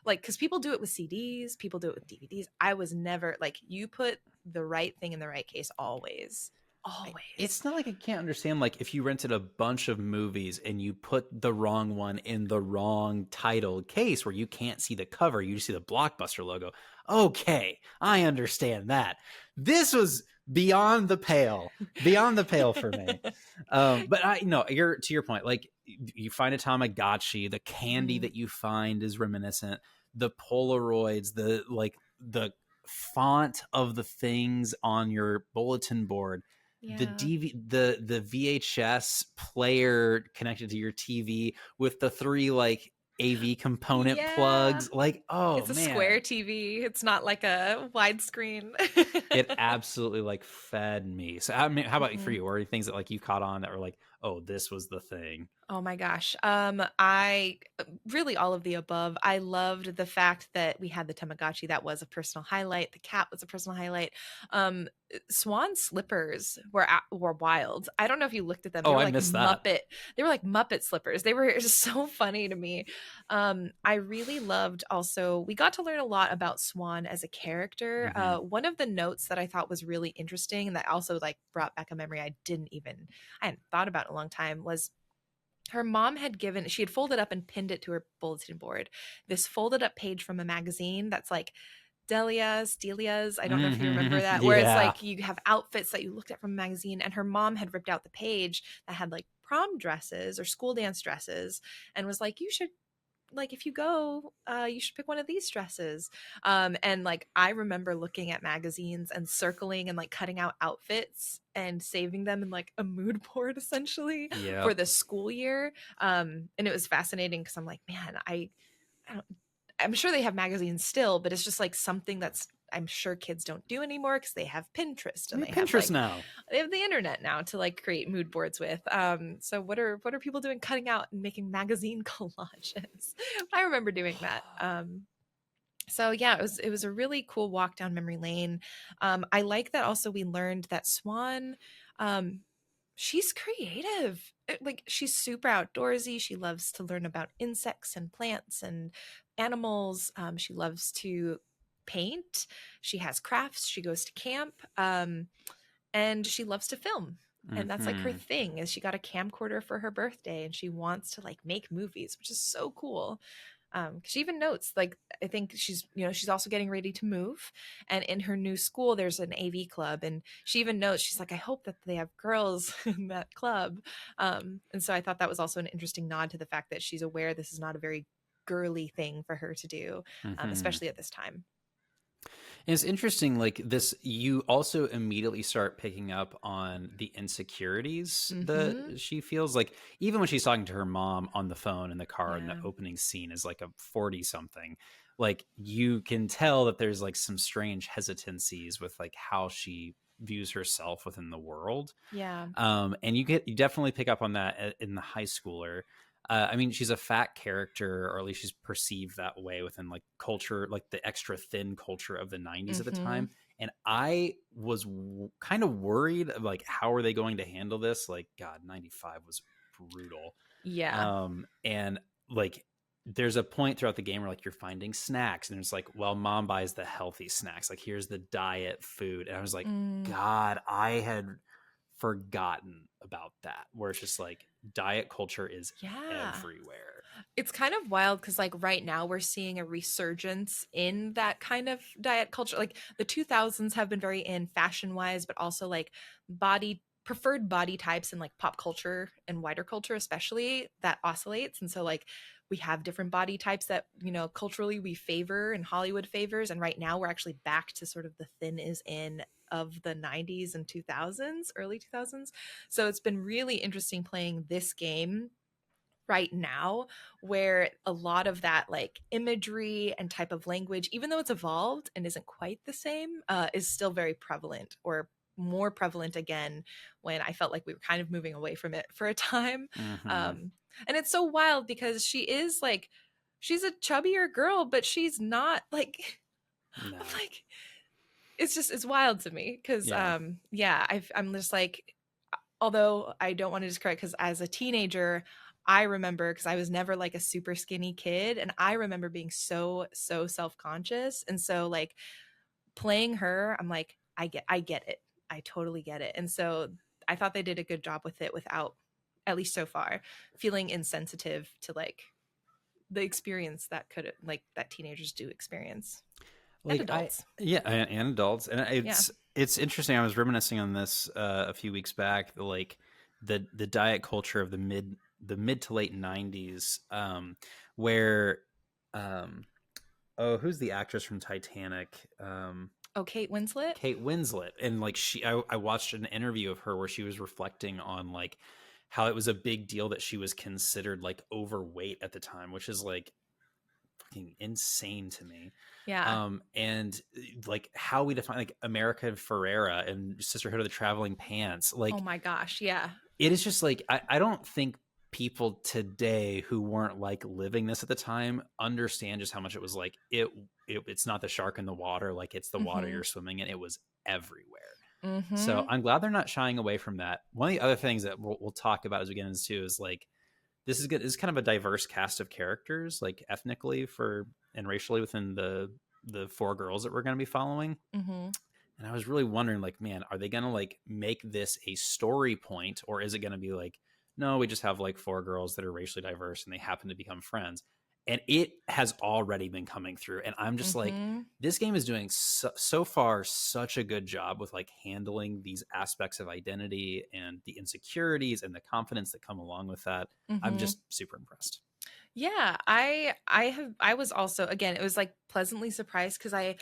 because people do it with CDs, people do it with DVDs. I was never like, you put the right thing in the right case always. Always. It's not like I can't understand, like, if you rented a bunch of movies and you put the wrong one in the wrong titled case where you can't see the cover, you just see the Blockbuster logo. Okay, I understand that. This was beyond the pale for me. But I know you're to your point, like you find a Tamagotchi, the candy Mhm. that you find is reminiscent, the Polaroids, the font of the things on your bulletin board. the Yeah. the VHS player connected to your TV with the 3 like AV component Yeah. plugs. Like, oh It's a square man, TV. It's not like a widescreen. it absolutely like fed me. So I mean, how about for Mhm. you? Or things that like you caught on that were like, oh, this was the thing? Oh my gosh. I really all of the above. I loved the fact that we had the Tamagotchi. That was a personal highlight. The cat was a personal highlight. Swan slippers were wild. I don't know if you looked at them. They Oh, were I like missed that. Muppet. They were like Muppet slippers. They were just so funny to me. I really loved also. We got to learn a lot about Swan as a character. Hmm. One of the notes that I thought was really interesting and that also like brought back a memory I hadn't thought about in a long time was her mom had given she had folded up and pinned it to her bulletin board this folded up page from a magazine that's like Delia's. I don't know if you remember Hmm. that, where it's Yeah. like you have outfits that you looked at from a magazine, and her mom had ripped out the page that had like prom dresses or school dance dresses and was like, you should like if you go you should pick one of these dresses. And like I remember looking at magazines and circling and like cutting out outfits and saving them in like a mood board essentially Yep. for the school year. And it was fascinating because I'm like, man, I don't I'm sure they have magazines still, but it's just like something that's I'm sure kids don't do anymore because they have Pinterest I and mean, they have Pinterest like now. they have the internet now to like create mood boards with. So what are people doing cutting out and making magazine collages? I remember doing that. So yeah, it was a really cool walk down memory lane. I like that also we learned that Swan, um, she's creative. Like she's super outdoorsy. She loves to learn about insects and plants and animals. She loves to paint. She has crafts. She goes to camp. And she loves to film. And that's like her Hmm. thing is she got a camcorder for her birthday and she wants to like make movies, which is so cool. She even notes like I think she's also getting ready to move, and in her new school there's an AV club, and she even notes she's like I hope that they have girls in that club. And so I thought that was also an interesting nod to the fact that she's aware this is not a very girly thing for her to do, Hmm. especially at this time. And it's interesting, like this, you also immediately start picking up on the insecurities that Mm-hmm. she feels like, even when she's talking to her mom on the phone in the car, and the Yeah. opening scene is like a 40 something. Like you can tell that there's like some strange hesitancies with like how she views herself within the world. Yeah. And you definitely pick up on that in the high schooler. I mean, she's a fat character, or at least she's perceived that way within like culture, like the extra thin culture of the 90s at the Mm-hmm. time. And I was kind of worried of like, how are they going to handle this? Like, God, 95 was brutal. Yeah. And like, there's a point throughout the game where like you're finding snacks, and it's like, well, mom buys the healthy snacks. Like, here's the diet food. And I was like, Mm, God, I had forgotten about that, where it's just like diet culture is yeah. everywhere. It's kind of wild because like right now we're seeing a resurgence in that kind of diet culture. Like the 2000s have been very in fashion wise, but also like body preferred body types and like pop culture and wider culture especially that oscillates. And so like we have different body types that culturally we favor and Hollywood favors, and right now we're actually back to sort of the thin is in of the 90s and 2000s, early 2000s. So it's been really interesting playing this game right now, where a lot of that like imagery and type of language, even though it's evolved and isn't quite the same, is still very prevalent, or more prevalent again, when I felt like we were kind of moving away from it for a time. Hmm. And it's so wild because she's a chubbier girl, but she's not like I'm No. like it's wild to me because Yeah. yeah, I'm just like, although I don't want to discredit, because as a teenager, I remember because I was never like a super skinny kid, and I remember being so self conscious, and so like playing her, I'm like I get it, I totally get it, and so I thought they did a good job with it without, at least so far, feeling insensitive to like the experience that could like that teenagers do experience and Like I adults. Yeah, and adults. And Yeah. it's interesting. I was reminiscing on this a few weeks back, like the diet culture of the mid to late 90s, where um oh, who's the actress from Titanic? Oh, Kate Winslet? Kate Winslet. And like I watched an interview of her where she was reflecting on like how it was a big deal that she was considered like overweight at the time, which is like fucking insane to me. Yeah. And like how we define like America Ferrera and Sisterhood of the Traveling Pants, Oh like my gosh. Yeah. it is just like I don't think people today who weren't like living this at the time understand just how much it was like it's not the shark in the water, like it's the water Mm-hmm. you're swimming in. It was everywhere. So Mm-hmm. I'm glad they're not shying away from that. One of the other things that we'll talk about as we get into is like this is good. It's kind of a diverse cast of characters, like ethnically for and racially within the four girls that we're going to be following. Mm-hmm. And I was really wondering, like, man, are they going to like make this a story point, or is it going to be like, no, we just have like four girls that are racially diverse and they happen to become friends? And it has already been coming through. And I'm just like, Mm-hmm. this game is doing so far such a good job with like handling these aspects of identity and the insecurities and the confidence that come along with that. I'm Mm-hmm. just super impressed. Yeah, I was also, again, it was like pleasantly surprised because I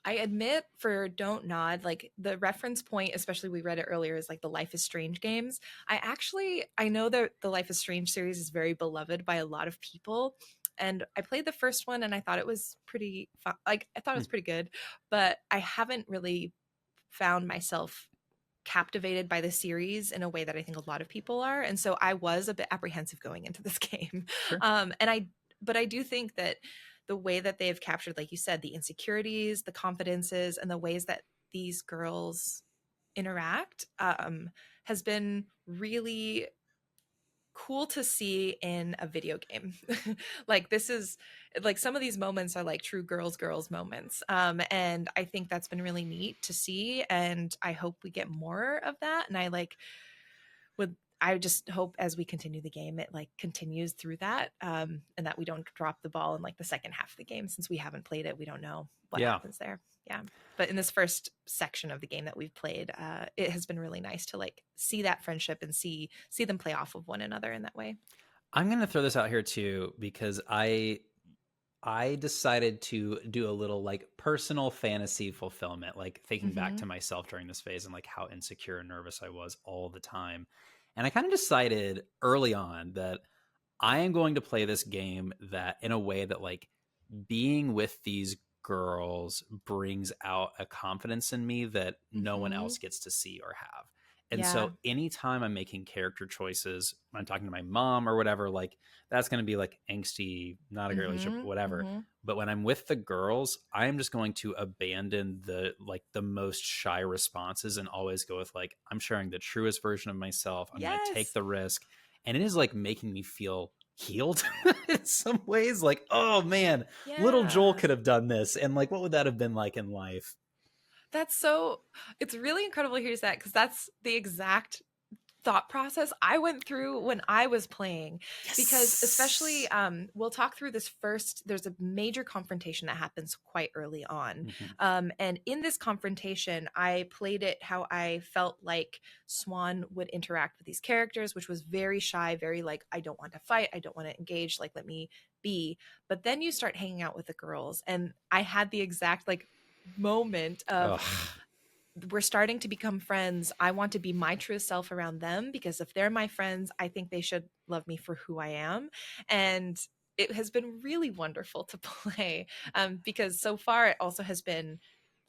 admit, for Don't Nod, like the reference point, especially we read it earlier, is like the Life is Strange games. I know that the Life is Strange series is very beloved by a lot of people. And I played the first one and I thought it was pretty fun. Like I thought it Hmm, was pretty good, but I haven't really found myself captivated by the series in a way that I think a lot of people are. And so I was a bit apprehensive going into this game. sure. But I do think that the way that they've captured, like you said, the insecurities, the confidences, and the ways that these girls interact has been really cool to see in a video game. Like this is like some of these moments are like true girls moments. And I think that's been really neat to see, and I hope we get more of that. And I just hope as we continue the game, it like continues through that, and that we don't drop the ball in like the second half of the game. Since we haven't played it, we don't know what Yeah. happens there. Yeah. But in this first section of the game that we've played, it has been really nice to like see that friendship and see them play off of one another in that way. I'm going to throw this out here too, because I decided to do a little like personal fantasy fulfillment, like thinking back Mm-hmm. to myself during this phase and like how insecure and nervous I was all the time. And I kind of decided early on that I am going to play this game that in a way that like being with these girls brings out a confidence in me that no one Mm-hmm. else gets to see or have. And Yeah. so anytime I'm making character choices, when I'm talking to my mom or whatever, like that's going to be like angsty, not a great relationship, Mm-hmm. whatever. Mm-hmm. But when I'm with the girls, I am just going to abandon the like the most shy responses and always go with like, I'm sharing the truest version of myself. I'm going to take Yes. the risk. And it is like making me feel healed in some ways. Like, oh man, little Joel Yeah. could have done this. And like, what would that have been like in life? That's so, it's really incredible to hear that because that's the exact thought process I went through when I was playing. Because especially Yes. we'll talk through this first, there's a major confrontation that happens quite early on. Mhm. And in this confrontation I played it how I felt like Swan would interact with these characters, which was very shy, very like, I don't want to fight, I don't want to engage, like let me be. But then you start hanging out with the girls and I had the exact like moment of, Ugh. we're starting to become friends. I want to be my true self around them because if they're my friends, I think they should love me for who I am. And it has been really wonderful to play, because so far it also has been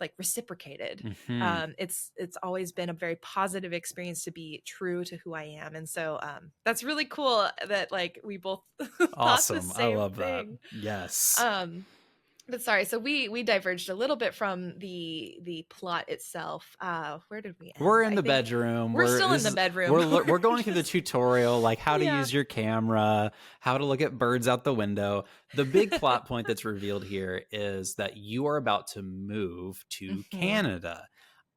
like reciprocated. Mhm. It's always been a very positive experience to be true to who I am, and so that's really cool that like we both thought the Awesome. I same love that. thing. Yes. Um, but sorry, so we diverged a little bit from the plot itself. Where did we We're end? in I the think bedroom. we're still in the bedroom. We're We're going through the just, tutorial, like how to yeah. use your camera, how to look at birds out the window. The big plot point that's revealed here is that you are about to move to Hmm. Canada.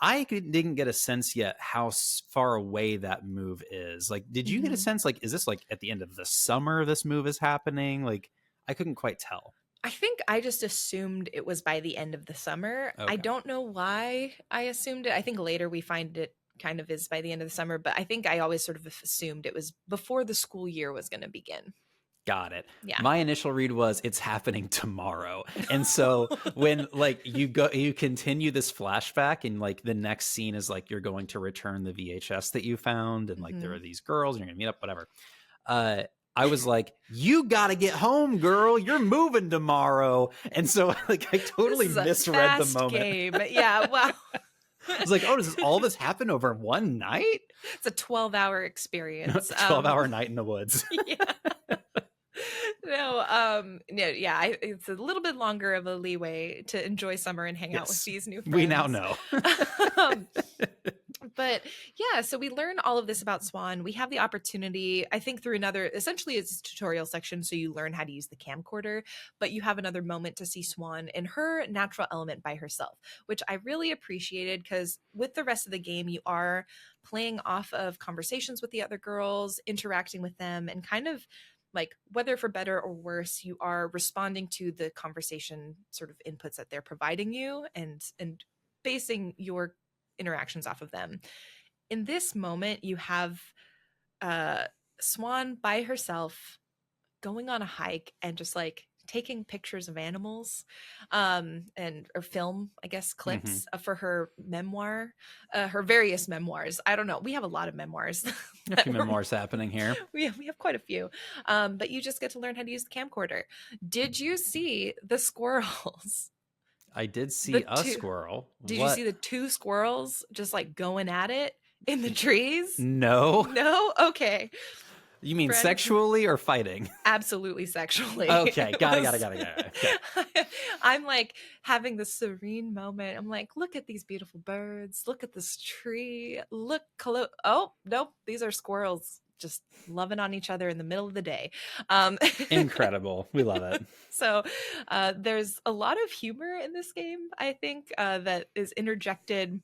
Didn't get a sense yet how far away that move is. Like, did you get a Hmm. sense? Like, is this like at the end of the summer? This move is happening. Like, I couldn't quite tell. I think I just assumed it was by the end of the summer. I Okay. don't know why I assumed it. I think later we find it kind of is by the end of the summer, but I think I always sort of assumed it was before the school year was going to begin. Got it. Yeah. My initial read was it's happening tomorrow. And so when like you continue this flashback and like the next scene is like you're going to return the VHS that you found and like there are these girls and you're gonna meet up, whatever. I was like, you gotta get home, girl. You're moving tomorrow. And so like I totally This is a misread the fast moment. game. Yeah, wow. I was like, oh, does all this happen over one night? It's a 12-hour experience. 12-hour night in the woods. Yeah. No, yeah, it's a little bit longer of a leeway to enjoy summer and hang out with these new friends. We now know. But yeah, so we learn all of this about Swan. We have the opportunity, I think, through essentially it's a tutorial section, so you learn how to use the camcorder, but you have another moment to see Swan in her natural element by herself, which I really appreciated because with the rest of the game, you are playing off of conversations with the other girls, interacting with them, and kind of like whether for better or worse, you are responding to the conversation sort of inputs that they're providing you and basing your interactions off of them. In this moment, you have Swan by herself going on a hike and just like taking pictures of animals or film, I guess, clips for her memoir, her various memoirs. I don't know. We have a lot of memoirs. A few memoirs happening here. We have quite a few. But you just get to learn how to use the camcorder. Did you see the squirrels? I did see a squirrel. Did you see the two squirrels just like going at it in the trees? No. No? Okay. You mean sexually or fighting? Absolutely sexually. Okay, got it. Okay. I'm like having this serene moment. I'm like, look at these beautiful birds. Look at this tree. Look, oh, nope, these are squirrels just loving on each other in the middle of the day. Incredible. We love it. So there's a lot of humor in this game, I think, that is interjected.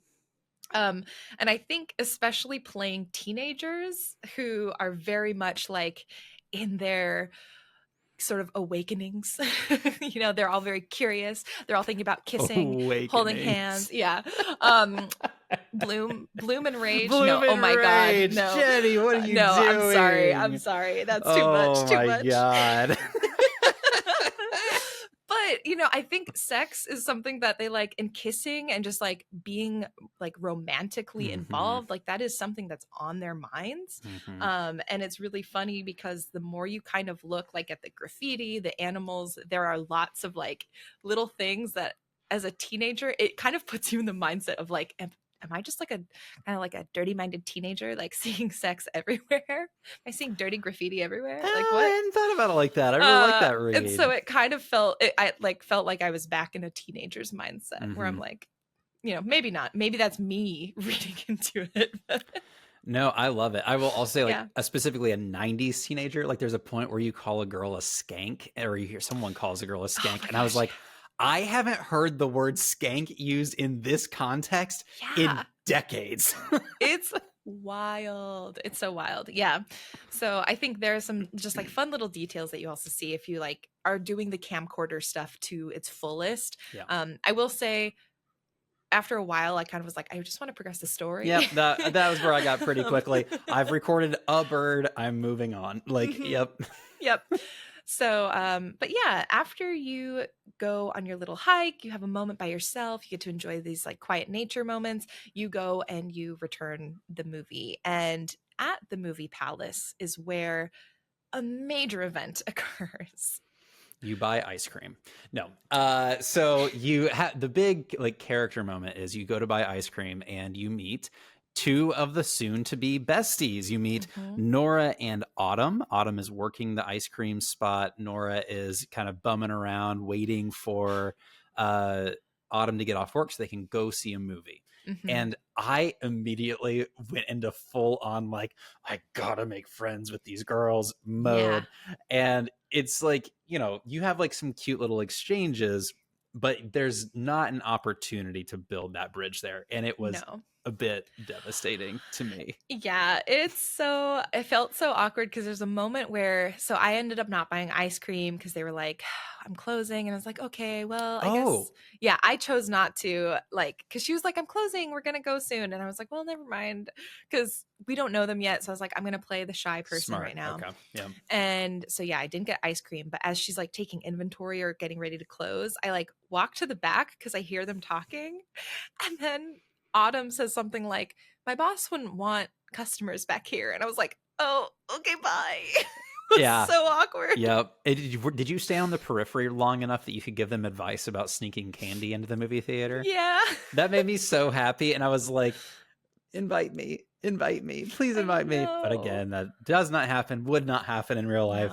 And I think especially playing teenagers who are very much like in their sort of awakenings. They're all very curious. They're all thinking about kissing, holding hands. Yeah. Bloom and Rage. Oh my God. No. Jenny, what are you doing? I'm sorry. That's too much. Oh my God. But, I think sex is something that they like, and kissing and just like being like romantically involved, like that is something that's on their minds. And it's really funny because the more you kind of look like at the graffiti, the animals, there are lots of like little things that as a teenager, it kind of puts you in the mindset of like, am I just like kind of like a dirty-minded teenager, like seeing sex everywhere? Am I seeing dirty graffiti everywhere? Like what? I hadn't thought about it like that. I really like that read. And so it kind of felt like I was back in a teenager's mindset where I'm like, maybe not. Maybe that's me reading into it. No, I love it. I will also say specifically a 90s teenager. Like there's a point where you call a girl a skank or you hear someone calls a girl a skank. And I was like, I haven't heard the word skank used in this context in decades. It's wild. It's so wild. Yeah. So I think there are some just like fun little details that you also see if you like are doing the camcorder stuff to its fullest. Yeah. I will say after a while, I kind of was like, I just want to progress the story. Yeah, that was where I got pretty quickly. I've recorded a bird. I'm moving on. Like, yep. So, but yeah, after you go on your little hike, you have a moment by yourself, you get to enjoy these like quiet nature moments, you go and you return the movie. And at the movie palace is where a major event occurs. You buy ice cream. No. So you have the big like character moment is you go to buy ice cream and you meet two of the soon-to-be besties. You meet Nora and Autumn. Autumn is working the ice cream spot. Nora is kind of bumming around, waiting for Autumn to get off work so they can go see a movie. And I immediately went into full-on, like, I gotta make friends with these girls mode. Yeah. And it's like, you have like some cute little exchanges, but there's not an opportunity to build that bridge there. And it was a bit devastating to me. Yeah, it felt so awkward because there's a moment where so I ended up not buying ice cream because they were like, I'm closing. And I was like, okay, well, I guess, Oh, yeah, I chose not to, like, because she was like, I'm closing, we're gonna go soon. And I was like, well, never mind, because we don't know them yet. So I was like, I'm gonna play the shy person smart. right now. Okay. Yeah. And so yeah, I didn't get ice cream, but as she's like taking inventory or getting ready to close, I like walk to the back because I hear them talking. And then Autumn says something like, my boss wouldn't want customers back here. And I was like, oh, okay, bye. It was Yeah. so awkward. Yep. Did you stay on the periphery long enough that you could give them advice about sneaking candy into the movie theater? Yeah. That made me so happy. And I was like, invite me, please I invite me. But know. again, that does not happen, would not happen in real life.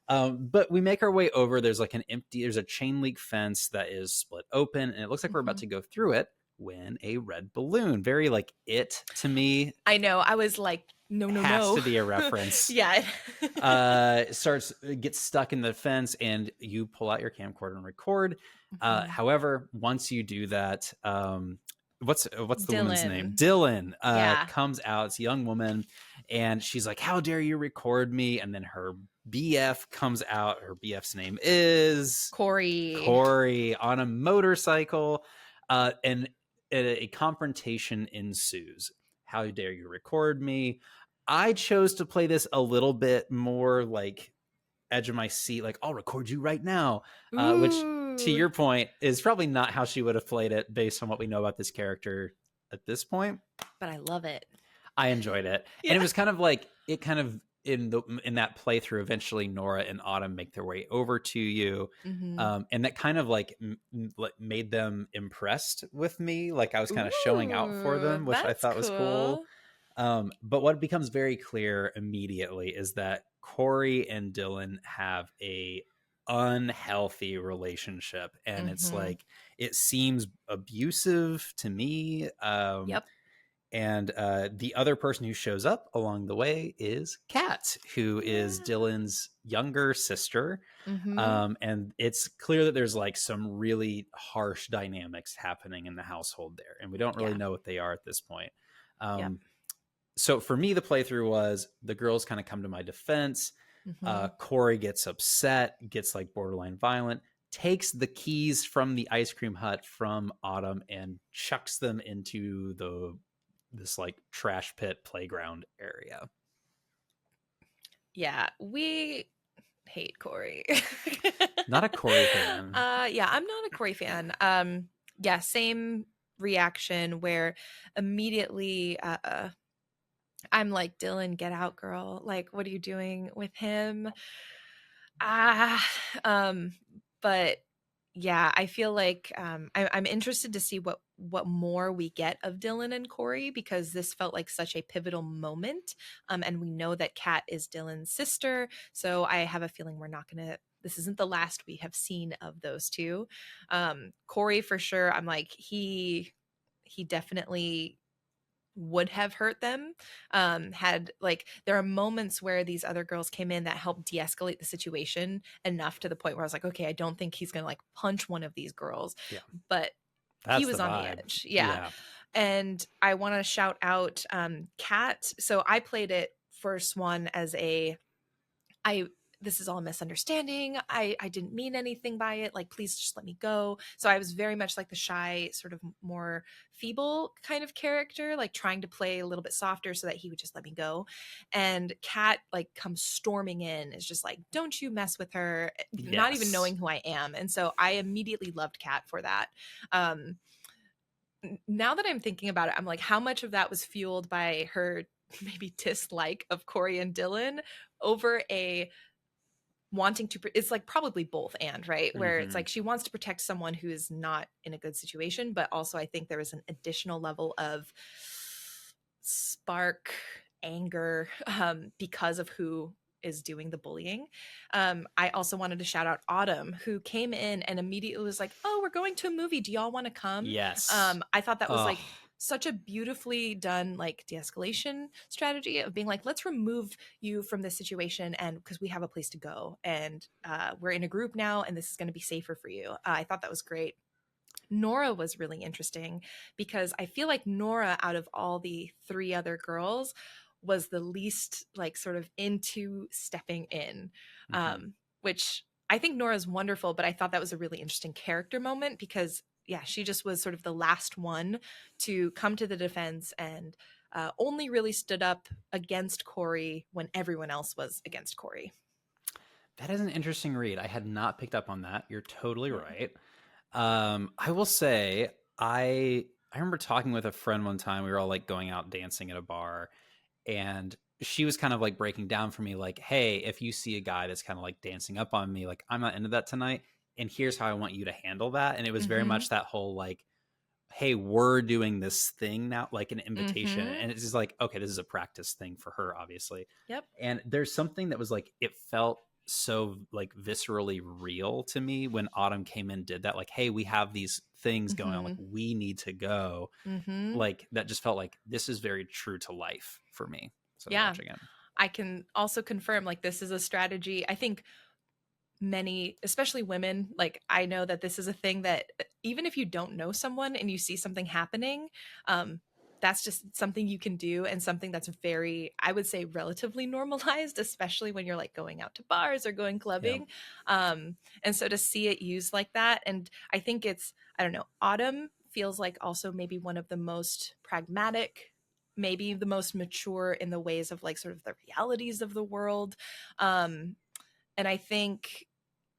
No. But we make our way over. There's like there's a chain link fence that is split open, and it looks like we're about Mhm. to go through it when a red balloon, very like It to me, I know. I was like, no, no, has no. to be a reference. Yeah. Gets stuck in the fence, and you pull out your camcorder and record. Mhm. However, once you do that, what's the woman's name? Dylan. Dylan Yeah. comes out. It's a young woman, and she's like, "How dare you record me?" And then her BF comes out. Her BF's name is Corey. Corey on a motorcycle, and a confrontation ensues. How dare you record me? I chose to play this a little bit more like edge of my seat, like I'll record you right now, which to Ooh. your point is probably not how she would have played it based on what we know about this character at this point. But I love it. I enjoyed it, and it Yeah. was kind of like it kind of in that playthrough. Eventually, Nora and Autumn make their way over to you, Mhm. and that kind of like made them impressed with me. Like I was kind of showing out for Ooh, them, which I that's thought was cool. cool. But what becomes very clear immediately is that Corey and Dylan have a unhealthy relationship, and it's Mhm. like it seems abusive to me. Yep. And the other person who shows up along the way is Kat, who is Yeah. Dylan's younger sister. Mhm. And it's clear that there's like some really harsh dynamics happening in the household there, and we don't really Yeah. know what they are at this point. Yep. Um, so for me, the playthrough was the girls kind of come to my defense. Mhm. Corey gets upset, gets like borderline violent, takes the keys from the ice cream hut from Autumn and chucks them into this like trash pit playground area. Yeah, we hate Corey. Not a Corey fan. Yeah, I'm not a Corey fan. Yeah, same reaction where immediately I'm like, Dylan, get out, girl. Like, what are you doing with him? Ah, um, but yeah, I feel like I'm interested to see what more we get of Dylan and Corey because this felt like such a pivotal moment, and we know that Kat is Dylan's sister, so I have a feeling we're not gonna. This isn't the last we have seen of those two. Corey for sure. I'm like he definitely would have hurt them. Had like there are moments where these other girls came in that helped de-escalate the situation enough to the point where I was like, okay, I don't think he's gonna like punch one of these girls, Yeah, but he that's the was on the vibe. edge. Yeah. Yeah. And I want to shout out Kat. So I played it first one as a I this is all a misunderstanding. I didn't mean anything by it. Like, please just let me go. So I was very much like the shy, sort of more feeble kind of character, like trying to play a little bit softer so that he would just let me go. And Kat like comes storming in, is just like, don't you mess with her, not even Yes. knowing who I am. And so I immediately loved Kat for that. Um, Now that I'm thinking about it, I'm like, how much of that was fueled by her maybe dislike of Corey and Dylan over a wanting to it's like probably both and right where it's Mm-hmm. like she wants to protect someone who is not in a good situation, but also I think there is an additional level of spark anger because of who is doing the bullying. I also wanted to shout out Autumn, who came in and immediately was like, oh, we're going to a movie, do y'all want to come? Yes. I thought that was Oh, like such a beautifully done like de-escalation strategy of being like, let's remove you from this situation and because we have a place to go and we're in a group now and this is going to be safer for you. I thought that was great. Nora was really interesting because I feel like Nora, out of all the three other girls, was the least like sort of into stepping in, Mm-hmm. which I think Nora's wonderful, but I thought that was a really interesting character moment because, yeah, she just was sort of the last one to come to the defense and only really stood up against Corey when everyone else was against Corey. That is an interesting read. I had not picked up on that. You're totally Yeah. right. I will say I remember talking with a friend one time. We were all like going out dancing at a bar, and she was kind of like breaking down for me, like, "Hey, if you see a guy that's kind of like dancing up on me, like I'm not into that tonight, and here's how I want you to handle that." And it was very Mm-hmm. much that whole like, "Hey, we're doing this thing now," like an invitation, Mm-hmm. and it's just like, okay, this is a practice thing for her, obviously. Yep. And there's something that was like, it felt so like viscerally real to me when Autumn came in, did that, like, hey, we have these things going on, like Mm-hmm. we need to go, Mm-hmm. like that just felt like this is very true to life for me as I was Yeah. watching it. I can also confirm like this is a strategy. I think many, especially women, like I know that this is a thing that even if you don't know someone and you see something happening, um, that's just something you can do and something that's very, I would say, relatively normalized, especially when you're like going out to bars or going Yeah. clubbing. And so to see it used like that, and I think it's, I don't know, Autumn feels like also maybe one of the most pragmatic, maybe the most mature in the ways of like sort of the realities of the world. And I think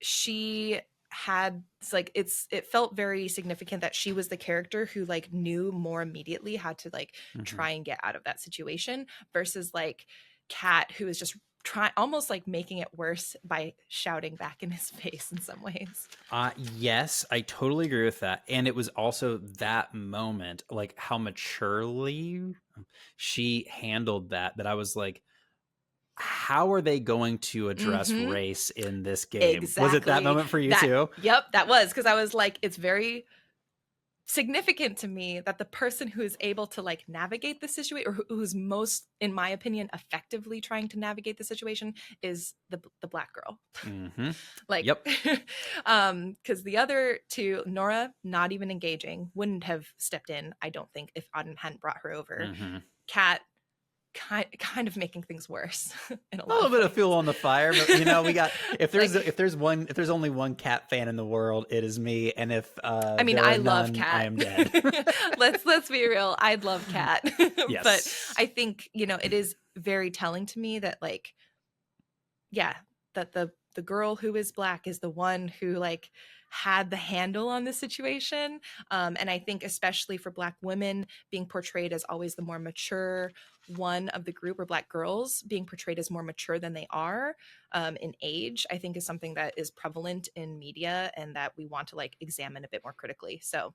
she had like it felt very significant that she was the character who like knew more immediately how to like Hmm. try and get out of that situation versus like Kat, who is just trying almost like making it worse by shouting back in his face in some ways. Yes, I totally agree with that. And it was also that moment, like how maturely she handled that, that I was like, how are they going to address Mm-hmm. race in this game? Was it that Exactly. moment for you That, too? yep, that was because I was like, it's very significant to me that the person who is able to like navigate the situation or who's most, in my opinion, effectively trying to navigate the situation is the black girl. Hmm. Like Yep. because the other two, Nora not even engaging, wouldn't have stepped in, I don't think, if Auden hadn't brought her over. Hmm. Kat kind of making things worse in a A lot little of bit of ways. fuel on the fire, but we got, Like, if there's only one cat fan in the world, it is me, and if I mean, there I are love none, I Kat. am dead. Let's be real. I'd love Kat. But Yes. I think, it is very telling to me that like, yeah, that the girl who is black is the one who like had the handle on the situation. And I think especially for black women being portrayed as always the more mature one of the group, or black girls being portrayed as more mature than they are in age, I think is something that is prevalent in media and that we want to like examine a bit more critically. So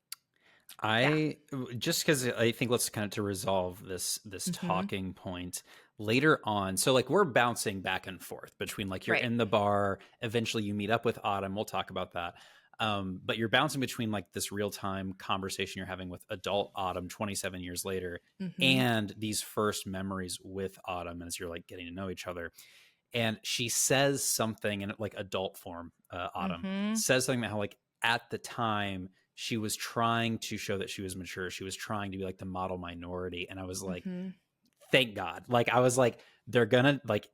yeah. I just because I think, let's kind of to resolve this Hmm. talking point later on. So like we're bouncing back and forth between like you're Right. in the bar, eventually you meet up with Autumn. We'll talk about that. But you're bouncing between like this real time conversation you're having with adult Autumn 27 years later, Hmm. and these first memories with Autumn as you're like getting to know each other. And she says something in like adult form. Autumn Hmm. says something about how like at the time she was trying to show that she was mature. She was trying to be like the model minority. And I was like, Hmm. thank God. Like I was like, they're gonna like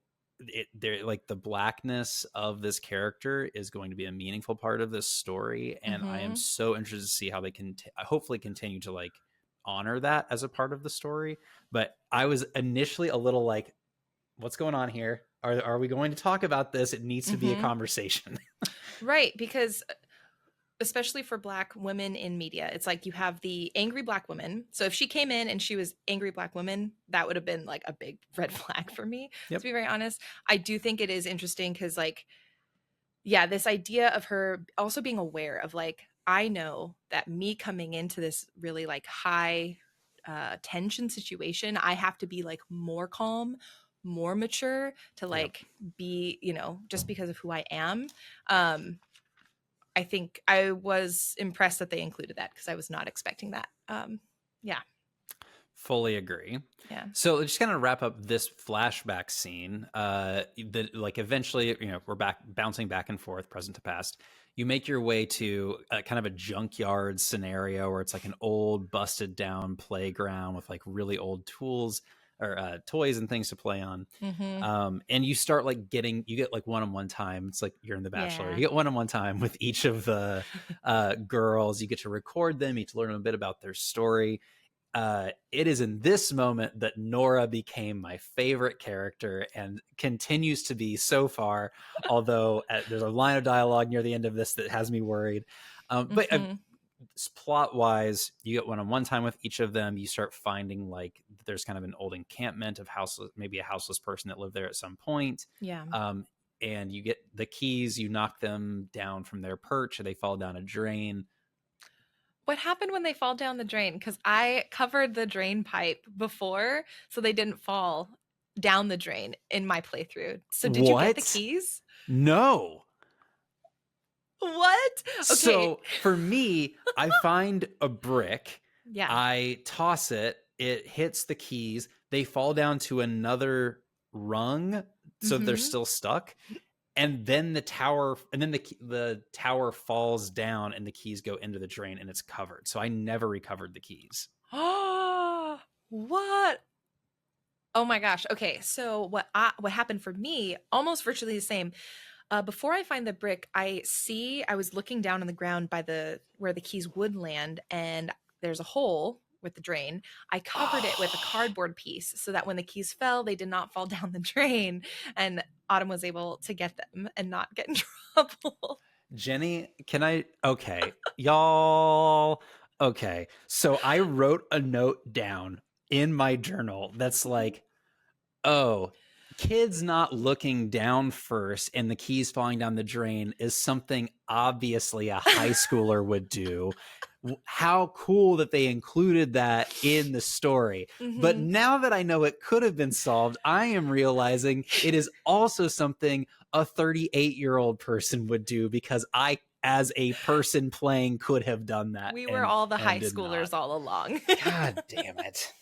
they're like the blackness of this character is going to be a meaningful part of this story. And I am Hmm. so interested to see how they can hopefully continue to like honor that as a part of the story. But I was initially a little like, what's going on here? Are we going to talk about this? It needs to be a Hmm. conversation. Right, because especially for black women in media, it's like you have the angry black woman. So if she came in and she was angry black woman, that would have been like a big red flag for me, to Yep. be very honest. I do think it is interesting because like, yeah, this idea of her also being aware of like, I know that me coming into this really like high tension situation, I have to be like more calm, more mature to Yep. like be, just because of who I am. um I think I was impressed that they included that because I was not expecting that. Yeah, Fully agree. yeah. So let's just kind of wrap up this flashback scene. That like eventually, we're back bouncing back and forth, present to past. you make your way to a kind of a junkyard scenario where it's like an old busted down playground with like really old tools or toys and things to play on. Mm-hmm. And you start like you get like one-on-one time. It's like you're in The Bachelor. You Yeah. get one-on-one time with each of the girls. You get to record them. You get to learn a bit about their story. It is in this moment that Nora became my favorite character and continues to be so far. Although there's a line of dialogue near the end of this that has me worried. But Mm-hmm. plot wise, you get one-on-one time with each of them. You start finding like there's kind of an old encampment of houseless, maybe a houseless person that lived there at some point. Yeah. And you get the keys. You knock them down from their perch, and they fall down a drain. What happened when they fall down the drain? Because I covered the drain pipe before, so they didn't fall down the drain in my playthrough. So did you get the What? keys? No. What? Okay. So for me, I find a brick, Yeah. I toss it, it hits the keys, they fall down to another rung, so they're still stuck. And then the tower, and then the tower falls down, and the keys go into the drain, and it's covered. So I never recovered the keys. Oh, what? Oh my gosh. Okay, so what happened for me, almost virtually the same. Before I find the brick, I was looking down on the ground by where the keys would land, and there's a hole with the drain. I covered it with a cardboard piece so that when the keys fell, they did not fall down the drain, and Autumn was able to get them and not get in trouble. Jenny, okay, y'all, okay. So I wrote a note down in my journal that's like, oh, kids not looking down first and the keys falling down the drain is something obviously a high schooler would do. How cool that they included that in the story. But now that I know it could have been solved, I am realizing it is also something a 38-year-old person would do, because I, as a person playing, could have done that. We were all the high did schoolers not. all along. God damn it.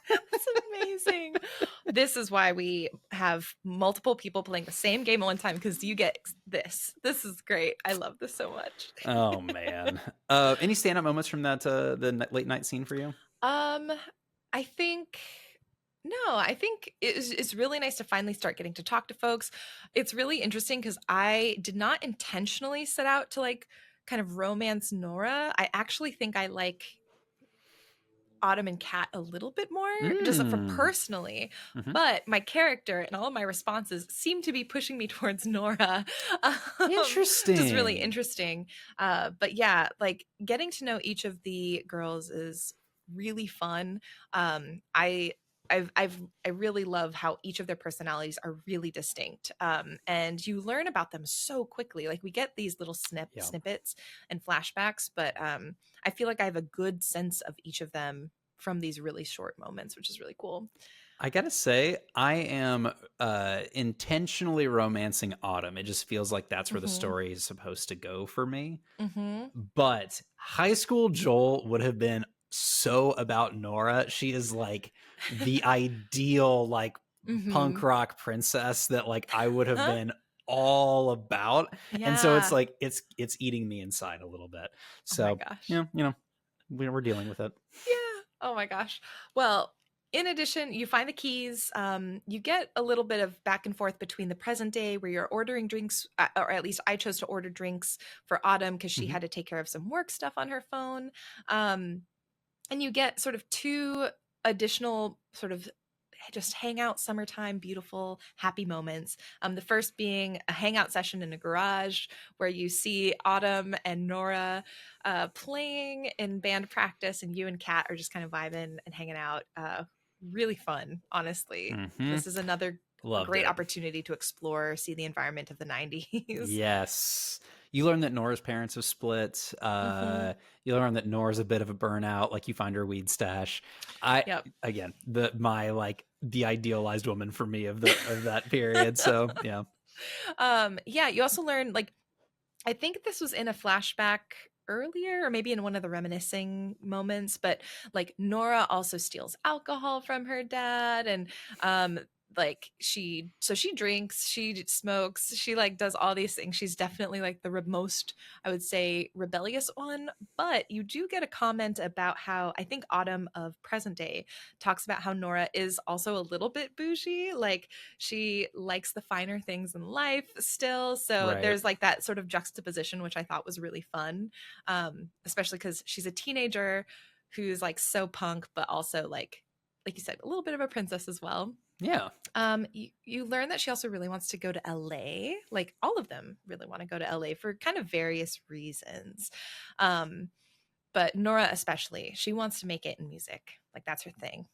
That's amazing. This is why we have multiple people playing the same game at one time, because you get this. This is great. I love this so much. Oh man. Any stand-up moments from that the late night scene for you? I think it's really nice to finally start getting to talk to folks. It's really interesting because I did not intentionally set out to like kind of romance Nora. I actually think I like Autumn and Kat a little bit more, just for personally. But my character and all of my responses seem to be pushing me towards Nora. Interesting. Just really interesting. But yeah, like getting to know each of the girls is really fun. I really love how each of their personalities are really distinct, and you learn about them so quickly. Like we get these little snippets and flashbacks, but I feel like I have a good sense of each of them from these really short moments, which is really cool. I gotta say, I am intentionally romancing Autumn. It just feels like that's where the story is supposed to go for me. But high school Joel would have been so about Nora. She is like the ideal like punk rock princess that like I would have been all about. Yeah. And so it's like it's eating me inside a little bit. So oh my gosh. you know, we're dealing with it. Yeah. Oh my gosh. Well, in addition, you find the keys. You get a little bit of back and forth between the present day where you're ordering drinks, or at least I chose to order drinks for Autumn because she had to take care of some work stuff on her phone. And you get sort of two additional sort of just hangout summertime beautiful happy moments. The first being a hangout session in a garage where you see Autumn and Nora playing in band practice, and you and Kat are just kind of vibing and hanging out. Really fun, honestly. This is another great opportunity to explore, see the environment of the 90s. Yes. You learn that Nora's parents have split. You learn that Nora's a bit of a burnout. Like you find her weed stash. Again, the idealized woman for me of that period. So yeah. You also learn, like, I think this was in a flashback earlier or maybe in one of the reminiscing moments, but like Nora also steals alcohol from her dad, and like she drinks, she smokes, she like does all these things. She's definitely like the most, I would say, rebellious one. But you do get a comment about how I think Autumn of present day talks about how Nora is also a little bit bougie, like she likes the finer things in life still. So Right. there's like that sort of juxtaposition, which I thought was really fun, especially because she's a teenager who's like so punk but also like you said, a little bit of a princess as well. Yeah. You learn that she also really wants to go to LA. Like all of them really want to go to LA for kind of various reasons. Um, but Nora especially, she wants to make it in music. Like that's her thing.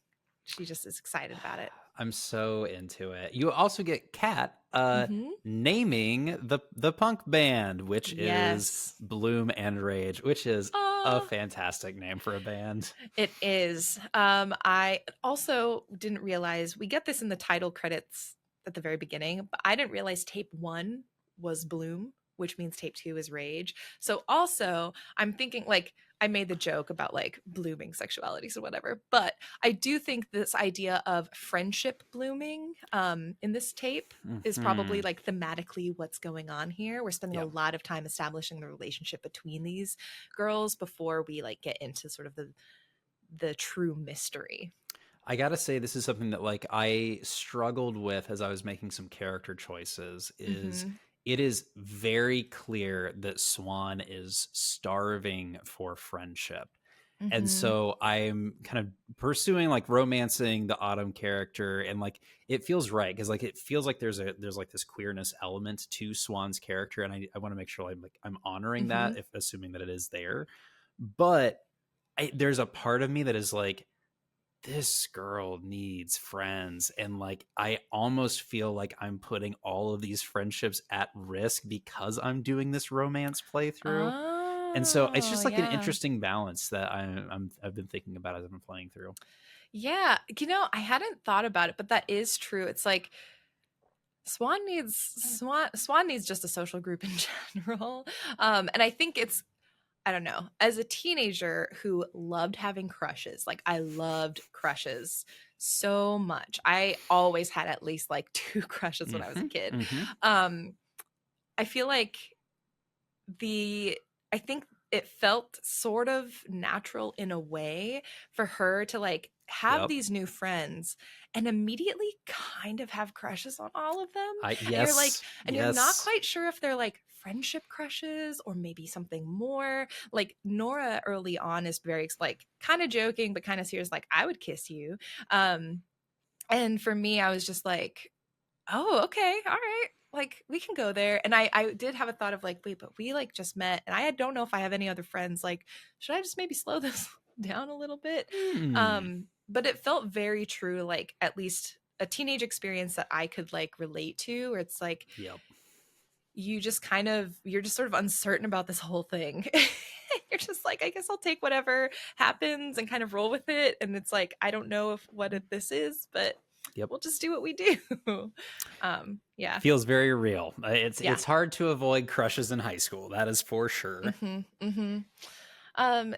She just is excited about it. I'm so into it. You also get Kat Mm-hmm. naming the punk band, which is Yes. Bloom and Rage, which is a Oh, fantastic name for a band. it is. I also didn't realize we get this in the title credits at the very beginning, but I didn't realize tape one was Bloom, which means tape two is Rage. So also, I'm thinking like I made the joke about like blooming sexualities or whatever, but I do think this idea of friendship blooming in this tape is Mm-hmm. probably like thematically what's going on here. We're spending a Yep. lot of time establishing the relationship between these girls before we like get into sort of the true mystery. I gotta say, this is something that like I struggled with as I was making some character choices. Is Mhm. it is very clear that Swan is starving for friendship. And Mhm. so I'm kind of pursuing like romancing the Autumn character, and like it feels right because like it feels like there's like this queerness element to Swan's character, and I want to make sure I'm honoring that, Mhm. if assuming that it is there. But there's a part of me that is like, this girl needs friends, and like I almost feel like I'm putting all of these friendships at risk because I'm doing this romance playthrough. And so it's Oh, just like an yeah. interesting balance that I've been thinking about as I'm playing through. Yeah, I hadn't thought about it, but that is true. It's like Swan needs just a social group in general. And I think it's I don't know, as a teenager who loved having crushes, like I loved crushes so much. I always had at least like two crushes when I was a Hmm. kid. Hmm. Um, I feel like I think it felt sort of natural in a way for her to like have Yep. these new friends and immediately kind of have crushes on all of them. I And you're like, yes, and you're not yes. quite sure if they're like friendship crushes or maybe something more. Like Nora early on is very like kind of joking, but kind of serious, like, I would kiss you. Um, and for me, I was just like, oh, okay, all right, like we can go there. And I did have a thought of like, wait, but we like just met and I don't know if I have any other friends, like should I just maybe slow this down a little bit? Hmm. But it felt very true, like at least a teenage experience that I could like relate to, where it's like Yep. you're just sort of uncertain about this whole thing. You're just like, I guess I'll take whatever happens and kind of roll with it. And it's like, I don't know if this is, but Yep. we'll just do what we do. Yeah. Feels very real. Yeah. It's hard to avoid crushes in high school. That is for sure. Hmm. Hmm.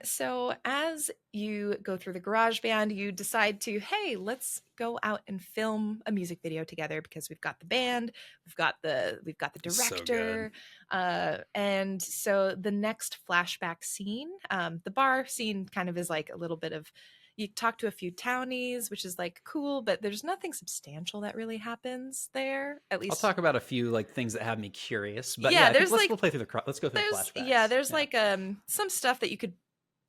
So as you go through the garage band, you decide to, hey, let's go out and film a music video together because we've got the band, we've got the So good. director. And so the next flashback scene, the bar scene kind of is like a little bit of you talk to a few townies, which is like cool, but there's nothing substantial that really happens there. At I'll least, talk about a few like things that have me curious, but yeah, yeah, I think there's like we'll play through let's go through the flashbacks. there's Yeah. like some stuff that you could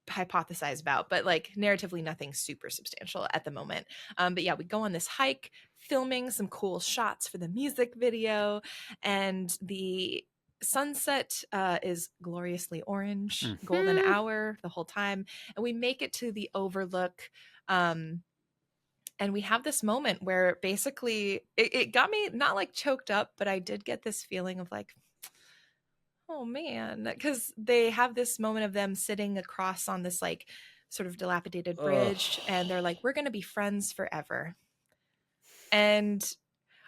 hypothesize about, but like narratively nothing super substantial at the moment. But yeah, we go on this hike, filming some cool shots for the music video, and the sunset is gloriously orange, golden Hmm. hour the whole time, and we make it to the overlook. Um, and we have this moment where basically it got me not like choked up, but I did get this feeling of like, oh man, because they have this moment of them sitting across on this like sort of dilapidated Ugh. bridge, and they're like, we're going to be friends forever. And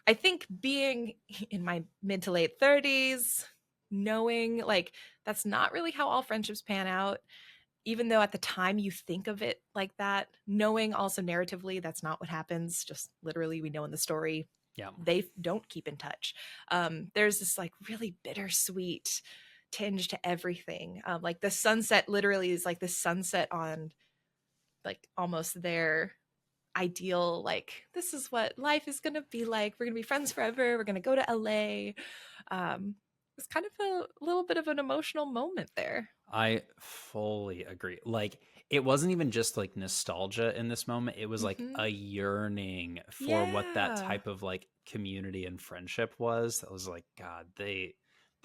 I think being in my mid to late 30s, knowing like that's not really how all friendships pan out, even though at the time you think of it like that, knowing also narratively that's not what happens, just literally we know in the story Yeah. they don't keep in touch. There's this like really bittersweet tinge to everything. Like the sunset literally is like the sunset on like almost their ideal, like this is what life is gonna be like. We're gonna be friends forever. We're gonna go to LA. It's kind of a little bit of an emotional moment there. I fully agree. Like, it wasn't even just like nostalgia in this moment. It was like Mm-hmm. a yearning for what that Yeah. type of like community and friendship was. That was like, God, they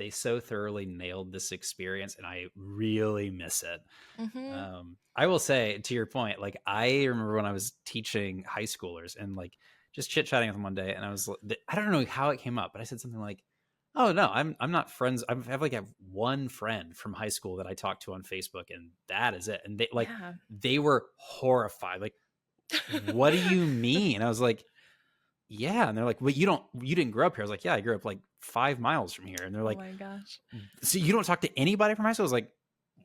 so thoroughly nailed this experience, and I really miss it. Mm-hmm. I will say, to your point, like I remember when I was teaching high schoolers and like just chit chatting with them one day, and I don't know how it came up, but I said something like, "Oh no, I'm not friends. I have one friend from high school that I talk to on Facebook, and that is it." And Yeah. they were horrified. Like, what do you mean? And I was like, yeah. And they're like, well, you didn't grow up here. I was like, yeah, I grew up like 5 miles from here. And they're Oh like, my gosh. so you don't talk to anybody from high school? I was like,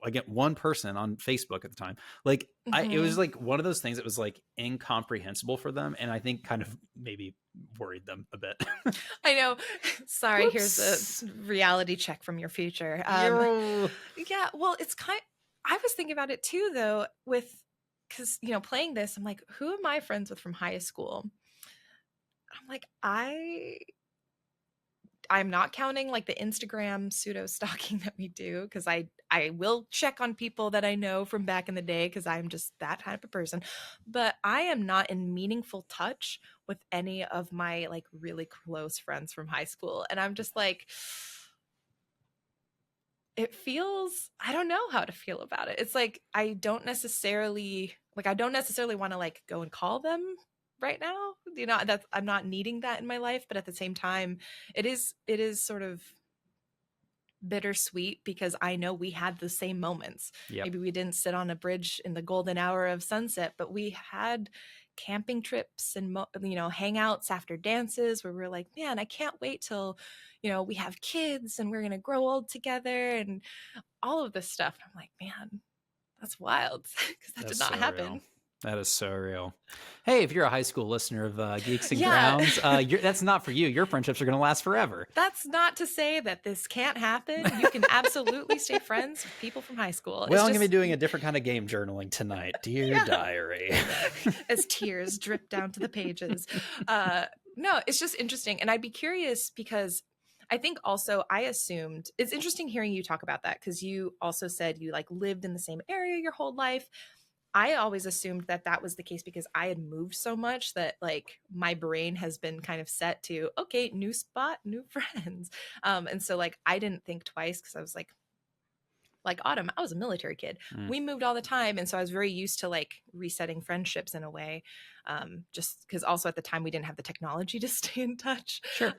I get one person on Facebook at the time. Like, it was Mm-hmm. like one of those things that was like incomprehensible for them. And I think kind of maybe worried them a bit. I know. Sorry, here's Whoops. a reality check from your future. Yo. Yeah, well, it's kind I was thinking about it too though with cuz playing this I'm like who am I friends with from high school? I'm like I'm not counting like the Instagram pseudo stalking that we do because I will check on people that I know from back in the day because I'm just that kind of a person. But I am not in meaningful touch with any of my like really close friends from high school. And I'm just like, it feels, I don't know how to feel about it. It's like I don't necessarily want to like go and call them right now. That's I'm not needing that in my life, but at the same time, it is sort of bittersweet because I know we had the same moments. Yep. Maybe we didn't sit on a bridge in the golden hour of sunset, but we had camping trips and hangouts after dances where we're like, man, I can't wait till we have kids and we're gonna grow old together and all of this stuff. I'm like, man, that's wild because that did That's not so real. happen. That is so real. Hey, if you're a high school listener of Geeks and Yeah. Grounds, that's not for you. Your friendships are going to last forever. That's not to say that this can't happen. You can absolutely stay friends with people from high school. Well, I'm going to be doing a different kind of game journaling tonight. Dear yeah. diary. As tears drip down to the pages. No, it's just interesting. And I'd be curious because I think also I assumed it's interesting hearing you talk about that because you also said you like lived in the same area your whole life. I always assumed that that was the case because I had moved so much that like my brain has been kind of set to, okay, new spot, new friends. And so like I didn't think twice because I was like Autumn, I was a military kid. We moved all the time. And so I was very used to like resetting friendships in a way. Just because also at the time we didn't have the technology to stay in touch. Sure.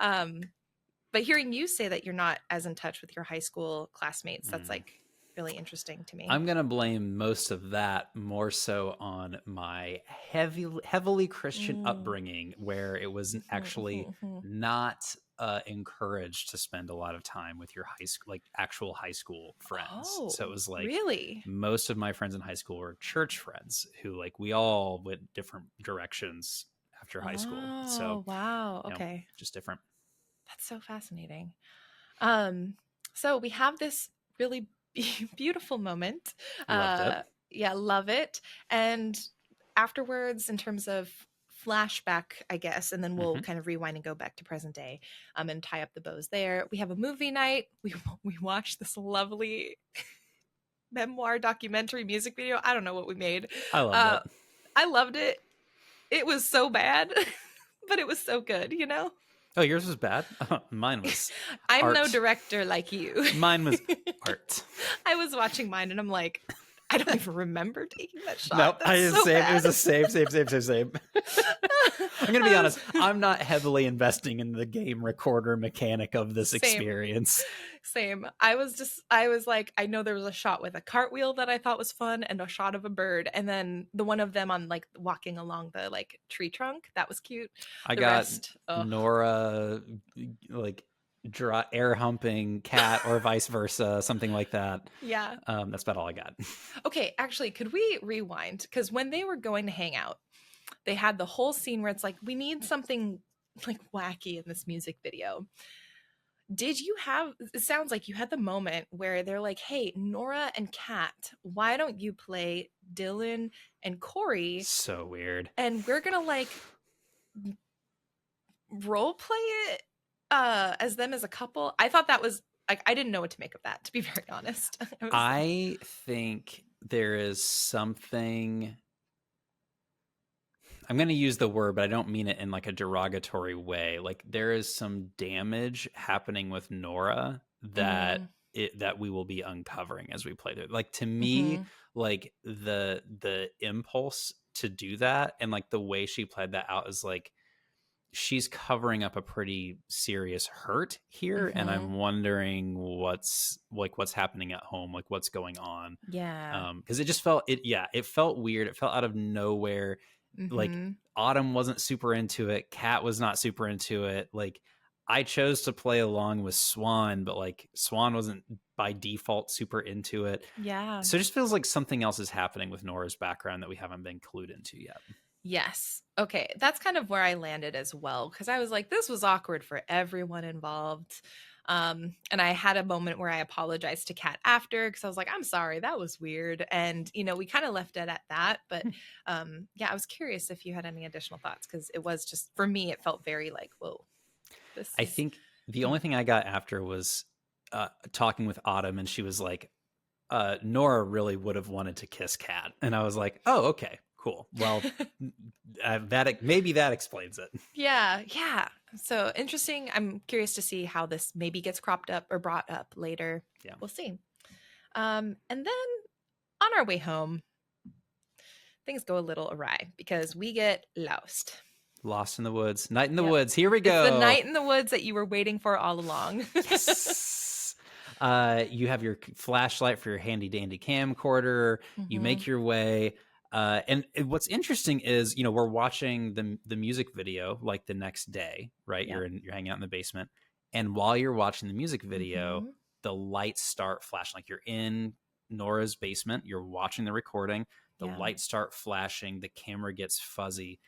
But hearing you say that you're not as in touch with your high school classmates, that's like really interesting to me. I'm going to blame most of that more so on my heavily Christian upbringing, where it was actually not encouraged to spend a lot of time with your high school, like actual high school friends. Oh, so it was like really most of my friends in high school were church friends who like we all went different directions after high school. So wow. Okay. just different. That's so fascinating. So we have this really beautiful moment. Loved it. Yeah, love it. And afterwards, in terms of flashback, I guess, and then we'll kind of rewind and go back to present day, and tie up the bows there. We have a movie night. We watched this lovely memoir documentary music video. I don't know what we made. I loved it. I loved it. It was so bad, but it was so good, Oh, yours was bad? Mine was I'm art. no director like you. Mine was art. I was watching mine and I'm like, I don't even remember taking that shot. No, That's so same. bad. It was the same. I'm going to be honest. I'm not heavily investing in the game recorder mechanic of this experience. Same. I was like, I know there was a shot with a cartwheel that I thought was fun and a shot of a bird. And then the one of them on like walking along the like tree trunk. That was cute. I got Nora like air humping cat or vice versa, something like that. Yeah. That's about all I got. Okay, actually, could we rewind? Because when they were going to hang out, they had the whole scene where it's like, we need something like wacky in this music video. Did you have, it sounds like you had the moment where they're like, hey, Nora and Kat, why don't you play Dylan and Corey? So weird. And we're going to like role play it as them as a couple. I thought that was like, I didn't know what to make of that, to be very honest. I think there is something, I'm going to use the word, but I don't mean it in like a derogatory way. Like there is some damage happening with Nora that that we will be uncovering as we play through. Like to me, like the impulse to do that and like the way she played that out is like she's covering up a pretty serious hurt here, and I'm wondering what's happening at home, like what's going on. Yeah. Because it just felt it felt weird. It felt out of nowhere. Like Autumn wasn't super into it. Kat was not super into it. Like I chose to play along with Swan, but like Swan wasn't by default super into it. Yeah. So it just feels like something else is happening with Nora's background that we haven't been clued into yet. Yes. Okay. That's kind of where I landed as well. Cause I was like, this was awkward for everyone involved. And I had a moment where I apologized to Kat after because I was like, I'm sorry, that was weird. And, you know, we kind of left it at that. But yeah, I was curious if you had any additional thoughts because it was just, for me, it felt very like, whoa. I think the only thing I got after was talking with Autumn, and she was like, Nora really would have wanted to kiss Kat. And I was like, oh, okay, cool. Well, maybe that explains it. Yeah. So interesting. I'm curious to see how this maybe gets cropped up or brought up later. Yeah. We'll see. And then on our way home, things go a little awry because we get lost. Lost in the woods. Night in the woods. Here we go. It's the night in the woods that you were waiting for all along. Yes. You have your flashlight for your handy dandy camcorder. You make your way. And what's interesting is, you know, we're watching the music video like the next day, right? Yep. You're hanging out in the basement. And while you're watching the music video, the lights start flashing. Like you're in Nora's basement, you're watching the recording, the lights start flashing, the camera gets fuzzy.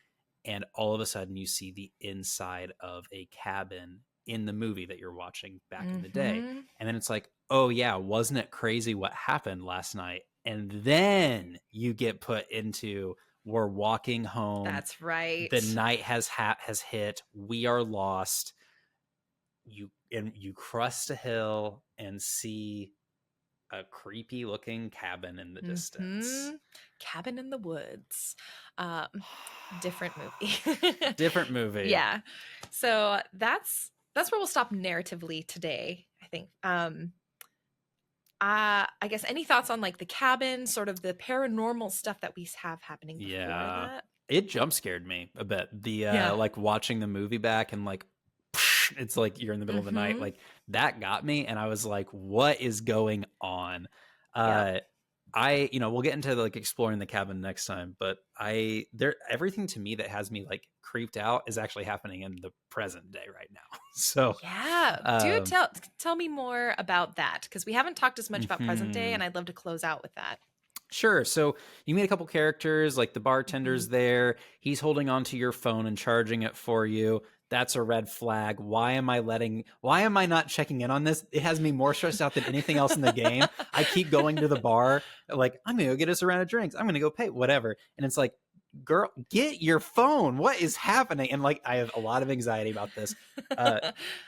And all of a sudden you see the inside of a cabin in the movie that you're watching back in the day. And then it's like, oh yeah, wasn't it crazy what happened last night? And then you get put into, we're walking home. That's right. The night has hit. We are lost. You crest a hill and see a creepy looking cabin in the distance. Cabin in the woods. Different movie. Different movie. Yeah. So that's where we'll stop narratively today, I think. I guess any thoughts on like the cabin, sort of the paranormal stuff that we have happening before that? It jump scared me a bit. Like watching the movie back and like it's like you're in the middle of the night, like that got me, and I was like, what is going on? We'll get into like exploring the cabin next time, but everything to me that has me like creeped out is actually happening in the present day right now. So do tell me more about that, because we haven't talked as much about present day, and I'd love to close out with that. Sure. So you meet a couple characters, like the bartender's there. He's holding onto your phone and charging it for you. That's a red flag. Why am I not checking in on this? It has me more stressed out than anything else in the game. I keep going to the bar, like, I'm going to go get us a round of drinks. I'm going to go pay, whatever. And it's like, girl, get your phone. What is happening? And like, I have a lot of anxiety about this.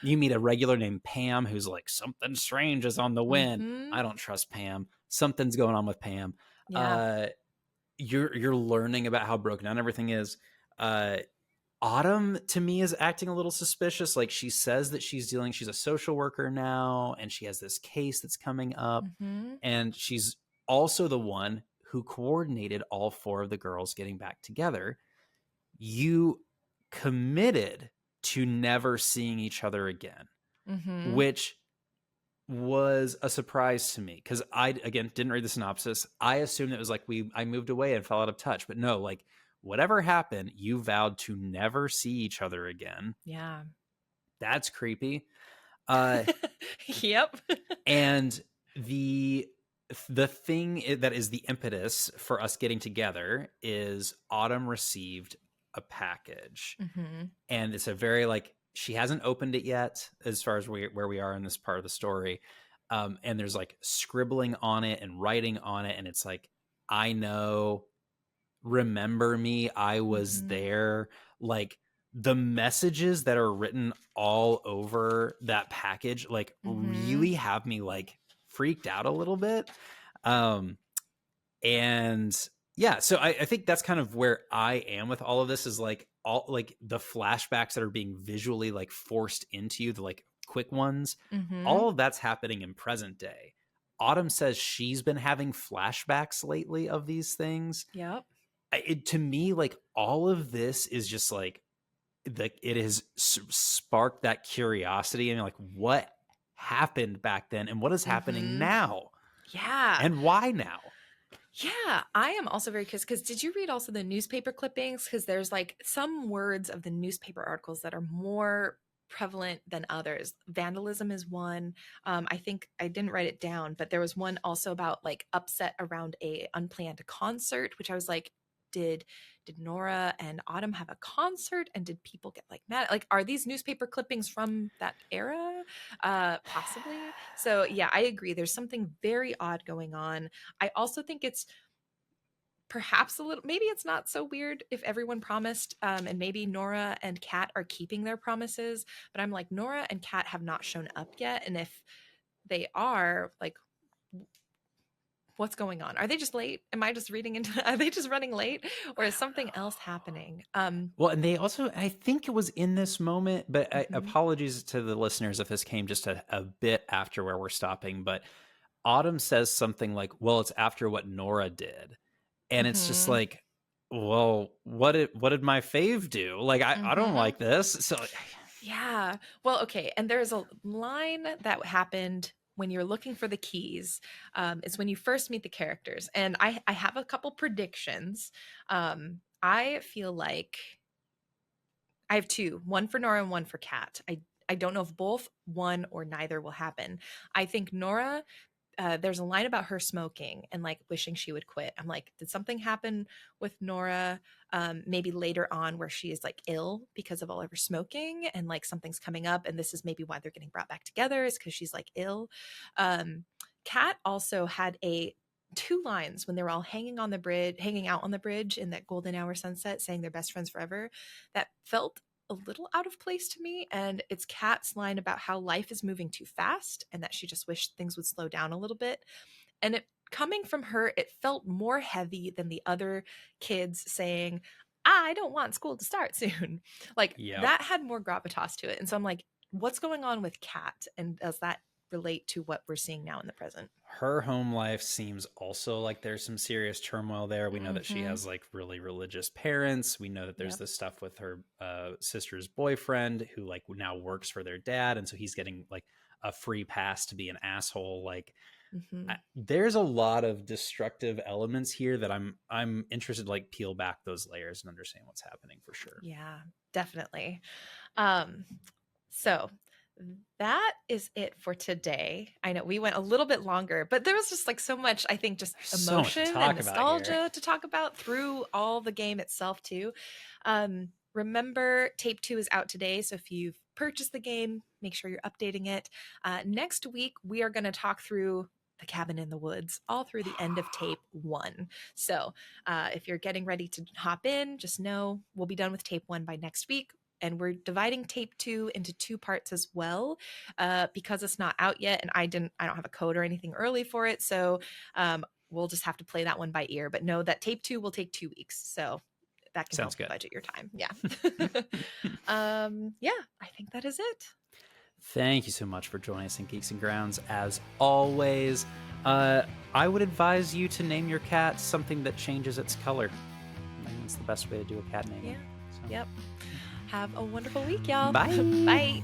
You meet a regular named Pam, who's like, something strange is on the wind. I don't trust Pam. Something's going on with Pam. You're learning about how broken down everything is. Autumn to me is acting a little suspicious. Like she says that she's a social worker now, and she has this case that's coming up, and she's also the one who coordinated all four of the girls getting back together. You committed to never seeing each other again, which was a surprise to me, because I, again, didn't read the synopsis. I assumed it was like I moved away and fell out of touch, but no, like whatever happened, you vowed to never see each other again. Yeah. That's creepy. Uh, Yep. and the thing that is the impetus for us getting together is Autumn received a package, Hmm. and it's a very like she hasn't opened it yet as far as where we are in this part of the story. And there's like scribbling on it and writing on it, and it's like, I know, remember me, I was Hmm. there. Like the messages that are written all over that package like Hmm. really have me like freaked out a little bit. um and yeah, so I think that's kind of where I am with all of this, is like all like the flashbacks that are being visually like forced into you, the like quick ones, Hmm. all of that's happening in present day. Autumn says she's been having flashbacks lately of these things. Yep. To me, like all of this is just like it has sparked that curiosity, and like what happened back then and what is happening Hmm. now Yeah. and why now. Yeah, I am also very curious because did you read also the newspaper clippings? Because there's like some words of the newspaper articles that are more prevalent than others. Vandalism is one. I think I didn't write it down, but there was one also about like upset around a unplanned concert, which I was like, did Nora and Autumn have a concert and did people get like mad? Like, are these newspaper clippings from that era? Possibly. So yeah, I agree. There's something very odd going on. I also think it's perhaps a little, maybe it's not so weird if everyone promised, and maybe Nora and Kat are keeping their promises, but I'm like, Nora and Kat have not shown up yet, and if they are, like, what's going on? Are they just late? Am I just reading into, are they just running late, or is I don't something else know. happening? Well, and they also, I think it was in this moment, but Mhm, apologies to the listeners if this came just a bit after where we're stopping, but Autumn says something like, well, it's after what Nora did. And it's just mhm, like, well, what did my fave do? Like, I don't mhm. like this. So Yeah. Well, okay. And there's a line that happened when you're looking for the keys. It's when you first meet the characters. And I have a couple predictions. I feel like I have two, one for Nora and one for Kat. I don't know if both, one, or neither will happen. I think Nora, there's a line about her smoking and like wishing she would quit. I'm like, did something happen with Nora? Maybe later on where she is like ill because of all of her smoking and like something's coming up. And this is maybe why they're getting brought back together, is because she's like ill. Kat also had a two lines when they were all hanging out on the bridge in that golden hour sunset, saying they're best friends forever. That felt a little out of place to me. And it's Kat's line about how life is moving too fast and that she just wished things would slow down a little bit. And it coming from her, it felt more heavy than the other kids saying, I don't want school to start soon. Like yep. that had more gravitas to it. And so I'm like, what's going on with Kat? And does that relate to what we're seeing now in the present? Her home life seems also like there's some serious turmoil there. We know that she Mm-hmm. has like really religious parents. We know that there's Yep. this stuff with her sister's boyfriend who like now works for their dad, and so he's getting like a free pass to be an asshole. Like Mm-hmm. there's a lot of destructive elements here that I'm interested to like peel back those layers and understand what's happening for sure. Yeah, definitely. Um, so that is it for today. I know we went a little bit longer, but there was just like so much, I think, just There's so much to emotion and talk about here. nostalgia to talk about through all the game itself, too. Remember, Tape 2 is out today. So if you've purchased the game, make sure you're updating it. Next week, we are going to talk through the cabin in the woods all through the end of Tape 1. So if you're getting ready to hop in, just know we'll be done with Tape 1 by next week. And we're dividing Tape 2 into two parts as well, because it's not out yet, and I don't have a code or anything early for it, so we'll just have to play that one by ear. But know that Tape 2 will take 2 weeks, so that can Sounds help you good. budget your time. Yeah. Yeah, I think that is it. Thank you so much for joining us in Geeks and Grounds. As always, I would advise you to name your cat something that changes its color. I think it's the best way to do a cat naming. Yeah. So. Yep. Have a wonderful week, y'all. Bye. Bye.